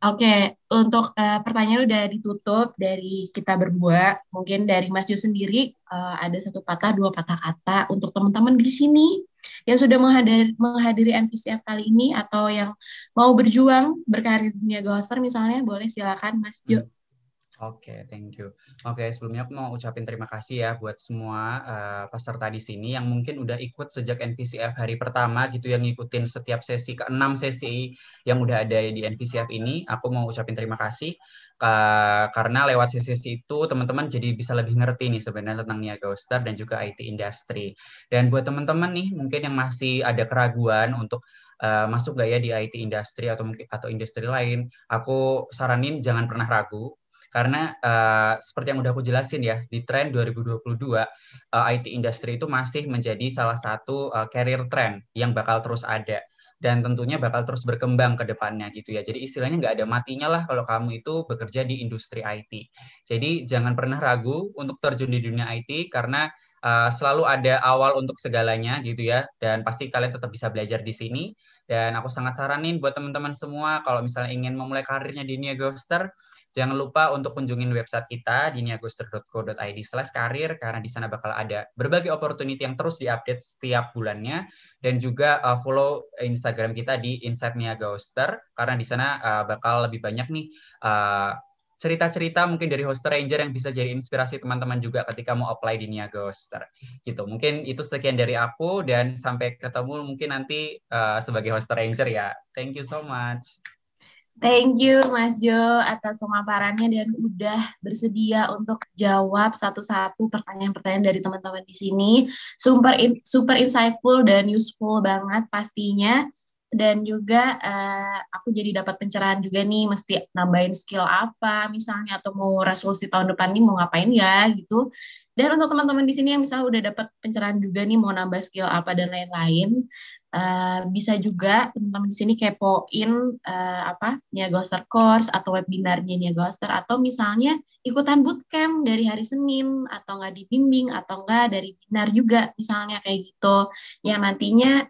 Oke, untuk pertanyaan udah ditutup dari kita berdua. Mungkin dari Mas Jo sendiri ada satu patah, dua patah kata untuk teman-teman di sini yang sudah menghadiri NVCF kali ini atau yang mau berjuang berkarir di Niaga Hoster misalnya, boleh silakan Mas Jo. Oke, thank you. Oke, sebelumnya aku mau ucapin terima kasih ya buat semua peserta di sini yang mungkin udah ikut sejak NVCF hari pertama gitu, yang ngikutin setiap sesi ke-6 sesi yang udah ada di NVCF ini. Aku mau ucapin terima kasih karena lewat sesi-sesi itu teman-teman jadi bisa lebih ngerti nih sebenarnya tentang Niaga Hoster dan juga IT industry. Dan buat teman-teman nih mungkin yang masih ada keraguan untuk masuk gak ya di IT industry atau mungkin atau industri lain, aku saranin jangan pernah ragu. Karena seperti yang udah aku jelasin ya, di tren 2022, IT industry itu masih menjadi salah satu career trend yang bakal terus ada. Dan tentunya bakal terus berkembang ke depannya gitu ya. Jadi istilahnya nggak ada matinya lah kalau kamu itu bekerja di industri IT. Jadi jangan pernah ragu untuk terjun di dunia IT karena selalu ada awal untuk segalanya gitu ya. Dan pasti kalian tetap bisa belajar di sini. Dan aku sangat saranin buat teman-teman semua kalau misalnya ingin memulai karirnya di Niaga Hoster, jangan lupa untuk kunjungin website kita di niagoster.co.id/karir karena di sana bakal ada berbagai opportunity yang terus diupdate setiap bulannya, dan juga follow Instagram kita di @niagahoster karena di sana bakal lebih banyak nih cerita-cerita mungkin dari Hoster Ranger yang bisa jadi inspirasi teman-teman juga ketika mau apply di Niaga Hoster. Gitu. Mungkin itu sekian dari aku dan sampai ketemu mungkin nanti sebagai Hoster Ranger ya. Thank you so much. Thank you Mas Jo atas pemaparannya dan udah bersedia untuk jawab satu-satu pertanyaan-pertanyaan dari teman-teman di sini. Super insightful dan useful banget pastinya. Dan juga aku jadi dapat pencerahan juga nih, mesti nambahin skill apa misalnya, atau mau resolusi tahun depan nih mau ngapain ya gitu. Dan untuk teman-teman di sini yang misalnya udah dapat pencerahan juga nih mau nambah skill apa dan lain-lain, bisa juga teman-teman di sini kepoin Niaga Hoster Course atau webinarnya Niaga Hoster, atau misalnya ikutan bootcamp dari hari Senin, atau nggak dibimbing, atau nggak dari webinar juga misalnya kayak gitu, yang nantinya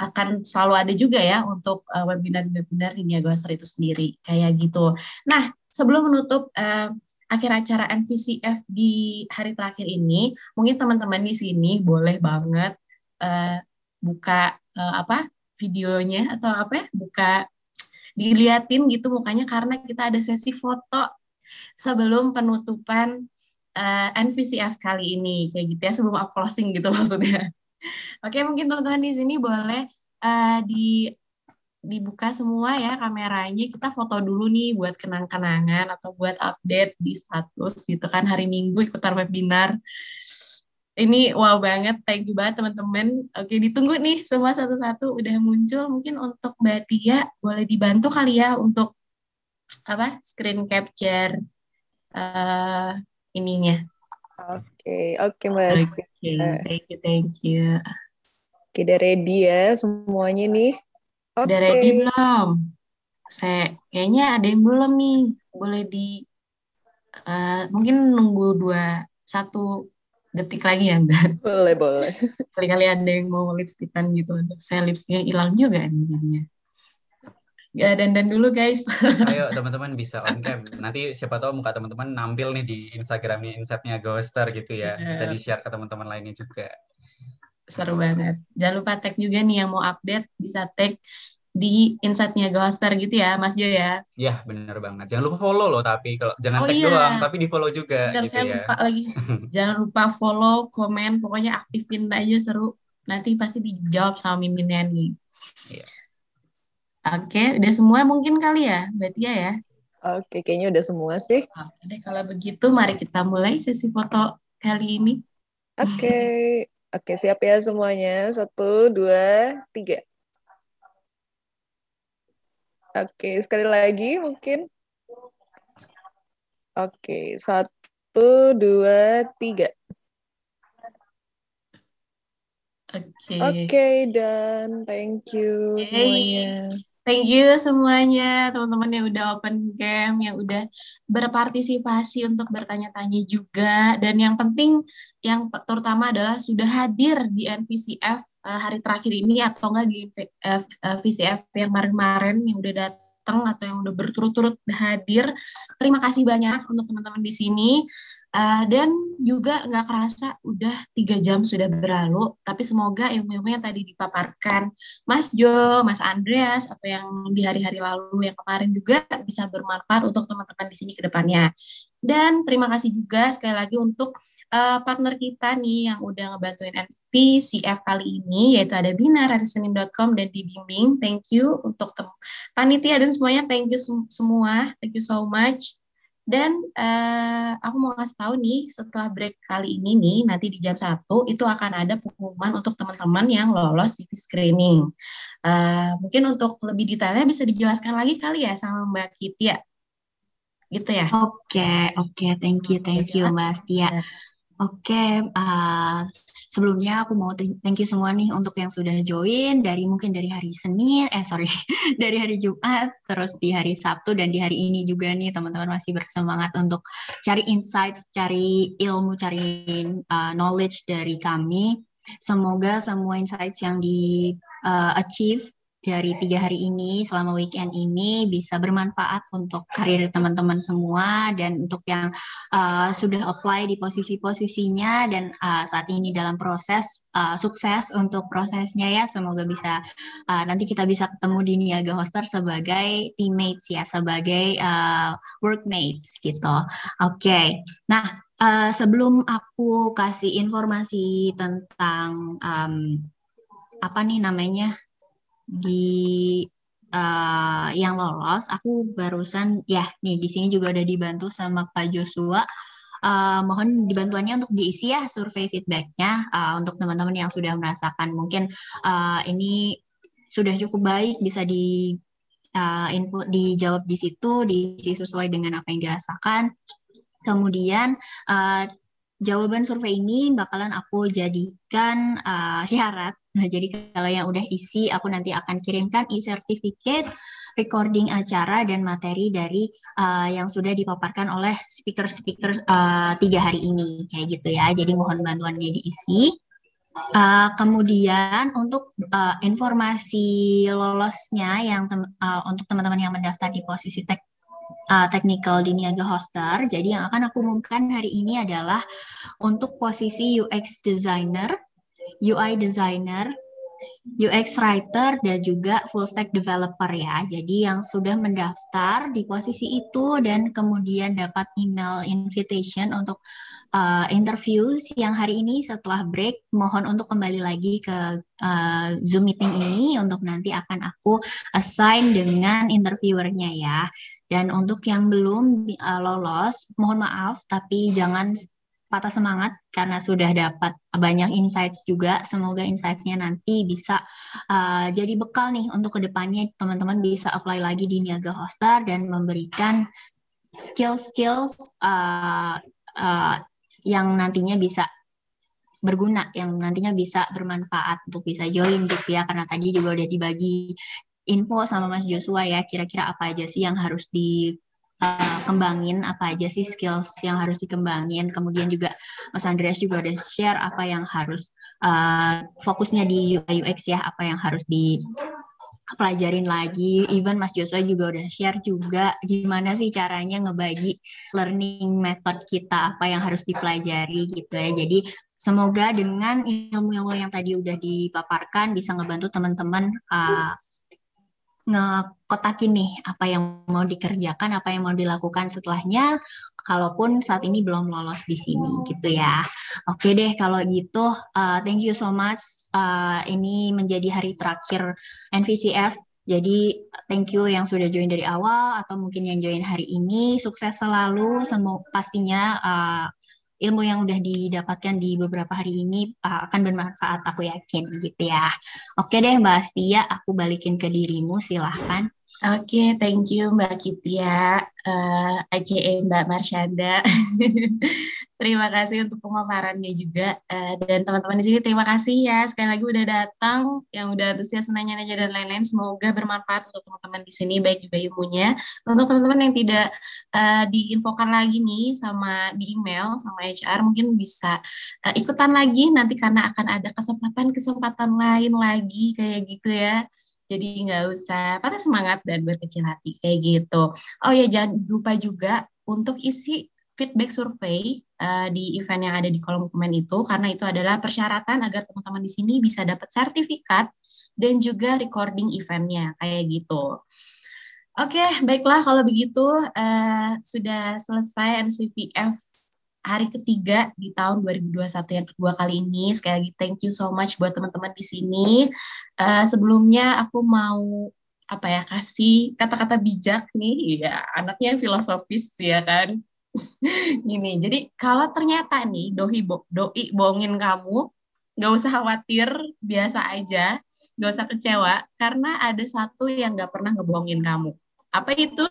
akan selalu ada juga ya untuk webinar-webinar di Niaga Hoster itu sendiri kayak gitu. Nah, sebelum menutup akhir acara NVCF di hari terakhir ini, mungkin teman-teman di sini boleh banget buka videonya atau buka diliatin gitu mukanya, karena kita ada sesi foto sebelum penutupan NVCF kali ini kayak gitu ya, sebelum up closing gitu maksudnya. Oke, mungkin teman-teman di sini boleh dibuka semua ya kameranya, kita foto dulu nih buat kenang-kenangan atau buat update di status gitu kan, hari Minggu ikutan webinar. Ini wow banget, thank you banget teman-teman. Oke, ditunggu nih semua satu-satu udah muncul. Mungkin untuk Mbak Tia boleh dibantu kali ya untuk screen capture ininya. Oke Mas. Oke, thank you. Oke, udah ready ya semuanya nih. Udah ready belum? Kayaknya ada yang belum nih. Boleh mungkin nunggu 1 detik lagi ya, enggak? Boleh. Kali-kali ada yang mau lipstikan gitu. Saya lipstiknya hilang juga nih jadinya. Ya, dandan dulu guys. Ayo teman-teman bisa on cam. Nanti siapa tahu muka teman-teman nampil nih di Instagramnya Insightnya Ghoster gitu ya. Bisa di-share ke teman-teman lainnya juga. Seru banget. Jangan lupa tag juga nih yang mau update, bisa tag di Insightnya Ghoster gitu ya, Mas Jo ya. Iya, bener banget. Jangan lupa follow loh, tapi kalau jangan tag iya. doang, tapi di follow juga. Bener, gitu saya ya. lupa lagi. Jangan lupa follow, komen, pokoknya aktifin aja, seru. Nanti pasti dijawab sama Miminnya nih. Iya. Oke, udah semua mungkin kali ya, Mbak Tia ya? Oke, kayaknya udah semua sih. Oke deh, kalau begitu mari kita mulai sesi foto kali ini. Oke, siap ya semuanya. 1, 2, 3. Oke, sekali lagi mungkin. Oke, 1, 2, 3. Oke, dan thank you semuanya. Thank you semuanya, teman-teman yang udah open cam, yang udah berpartisipasi untuk bertanya-tanya juga. Dan yang penting, yang terutama adalah sudah hadir di NVCF hari terakhir ini, atau enggak di VCF yang kemarin-kemarin yang udah datang atau yang udah berturut-turut hadir. Terima kasih banyak untuk teman-teman di sini. Dan juga nggak kerasa udah 3 jam sudah berlalu, tapi semoga ilmu-ilmu yang tadi dipaparkan Mas Jo, Mas Andreas, atau yang di hari-hari lalu yang kemarin juga bisa bermanfaat untuk teman-teman di sini ke depannya. Dan terima kasih juga sekali lagi untuk partner kita nih yang udah ngebantuin NVCF kali ini, yaitu ada Binar, harisenin.com, dan di Bimbing. Thank you untuk panitia dan semuanya, thank you semua, thank you so much. Dan aku mau kasih tahu nih, setelah break kali ini nih, nanti di jam 1, itu akan ada pengumuman untuk teman-teman yang lolos CV screening. Mungkin untuk lebih detailnya bisa dijelaskan lagi kali ya sama Mbak Kitty ya? Gitu ya? Oke, thank you Mbak Astia. Oke, sebelumnya aku mau thank you semua nih untuk yang sudah join mungkin dari hari Senin, dari hari Jumat, terus di hari Sabtu dan di hari ini juga nih teman-teman masih bersemangat untuk cari insights, cari ilmu, cari knowledge dari kami. Semoga semua insights yang di achieve dari 3 hari ini selama weekend ini bisa bermanfaat untuk karir teman-teman semua dan untuk yang sudah apply di posisi-posisinya dan saat ini dalam proses sukses untuk prosesnya ya. Semoga bisa nanti kita bisa ketemu di Niaga Hoster sebagai teammates ya, sebagai workmates gitu. Oke. Nah, sebelum aku kasih informasi tentang apa nih namanya di yang lolos, aku barusan ya nih di sini juga udah dibantu sama Pak Joshua. Mohon dibantuannya untuk diisi ya survei feedbacknya untuk teman-teman yang sudah merasakan mungkin ini sudah cukup baik, bisa di input dijawab di situ, diisi sesuai dengan apa yang dirasakan. Kemudian jawaban survei ini bakalan aku jadikan syarat. Nah, jadi kalau yang udah isi, aku nanti akan kirimkan e-certificate, recording acara, dan materi dari yang sudah dipaparkan oleh speaker-speaker 3 hari ini. Kayak gitu ya, jadi mohon bantuannya diisi. Kemudian untuk informasi lolosnya yang untuk teman-teman yang mendaftar di posisi technical di Niaga Hoster, jadi yang akan aku umumkan hari ini adalah untuk posisi UX designer, UI designer, UX writer, dan juga full stack developer ya. Jadi yang sudah mendaftar di posisi itu dan kemudian dapat email invitation untuk interview siang hari ini setelah break, mohon untuk kembali lagi ke Zoom meeting ini untuk nanti akan aku assign dengan interviewernya ya. Dan untuk yang belum lolos, mohon maaf, tapi jangan patah semangat karena sudah dapat banyak insights juga. Semoga insights-nya nanti bisa jadi bekal nih untuk kedepannya teman-teman bisa apply lagi di Niaga Hoster dan memberikan skills-skills yang nantinya bisa berguna, yang nantinya bisa bermanfaat untuk bisa join gitu ya. Karena tadi juga udah dibagi info sama Mas Joshua ya, kira-kira apa aja sih yang harus kembangin, apa aja sih skills yang harus dikembangin. Kemudian juga Mas Andreas juga udah share apa yang harus fokusnya di UI UX ya, apa yang harus dipelajarin lagi. Even Mas Joshua juga udah share juga gimana sih caranya ngebagi learning method kita, apa yang harus dipelajari gitu ya. Jadi semoga dengan ilmu-ilmu yang tadi udah dipaparkan bisa ngebantu teman-teman ngekotakin nih apa yang mau dikerjakan, apa yang mau dilakukan setelahnya, kalaupun saat ini belum lolos di sini gitu ya. Oke deh kalau gitu, thank you so much. Ini menjadi hari terakhir NVCF. Jadi thank you yang sudah join dari awal atau mungkin yang join hari ini. Sukses selalu, pastinya ilmu yang udah didapatkan di beberapa hari ini akan bermanfaat, aku yakin gitu ya. Oke deh Mbak Astia, aku balikin ke dirimu, silahkan. Oke, thank you Mbak Kitya, aka Mbak Marsyanda. Terima kasih untuk pemaparannya juga. Dan teman-teman di sini terima kasih ya. Sekali lagi udah datang, yang udah antusias nanya-nanya dan lain-lain. Semoga bermanfaat untuk teman-teman di sini, baik juga ilmunya. Untuk teman-teman yang tidak diinfokan lagi nih sama di email, sama HR, mungkin bisa ikutan lagi nanti karena akan ada kesempatan-kesempatan lain lagi kayak gitu ya. Jadi nggak usah patah semangat dan berkecil hati kayak gitu. Oh ya, jangan lupa juga untuk isi feedback survei di event yang ada di kolom komen itu, karena itu adalah persyaratan agar teman-teman di sini bisa dapat sertifikat dan juga recording eventnya, kayak gitu. Oke, baiklah kalau begitu sudah selesai NCVF hari ketiga di tahun 2021 yang kedua kali ini. Sekali lagi thank you so much buat teman-teman di sini. Sebelumnya aku mau kasih kata-kata bijak nih, ya anaknya filosofis ya kan. Gini, jadi kalau ternyata nih doi bohongin kamu, nggak usah khawatir, biasa aja, nggak usah kecewa, karena ada satu yang nggak pernah ngebohongin kamu. Apa itu?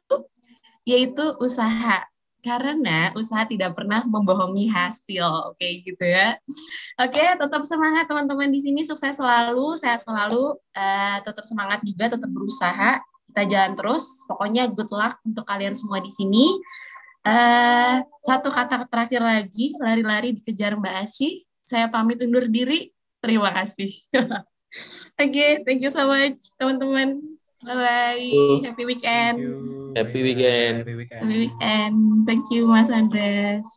Yaitu usaha. Karena usaha tidak pernah membohongi hasil, kayak gitu ya. Oke, tetap semangat teman-teman di sini, sukses selalu, sehat selalu, tetap semangat juga, tetap berusaha, kita jalan terus. Pokoknya good luck untuk kalian semua di sini. Satu kata terakhir lagi, lari-lari dikejar Mbak Asih. Saya pamit undur diri. Terima kasih. Oke, thank you so much teman-teman. Bye-bye. Happy weekend. Happy weekend. Happy weekend. Thank you Mas Andres.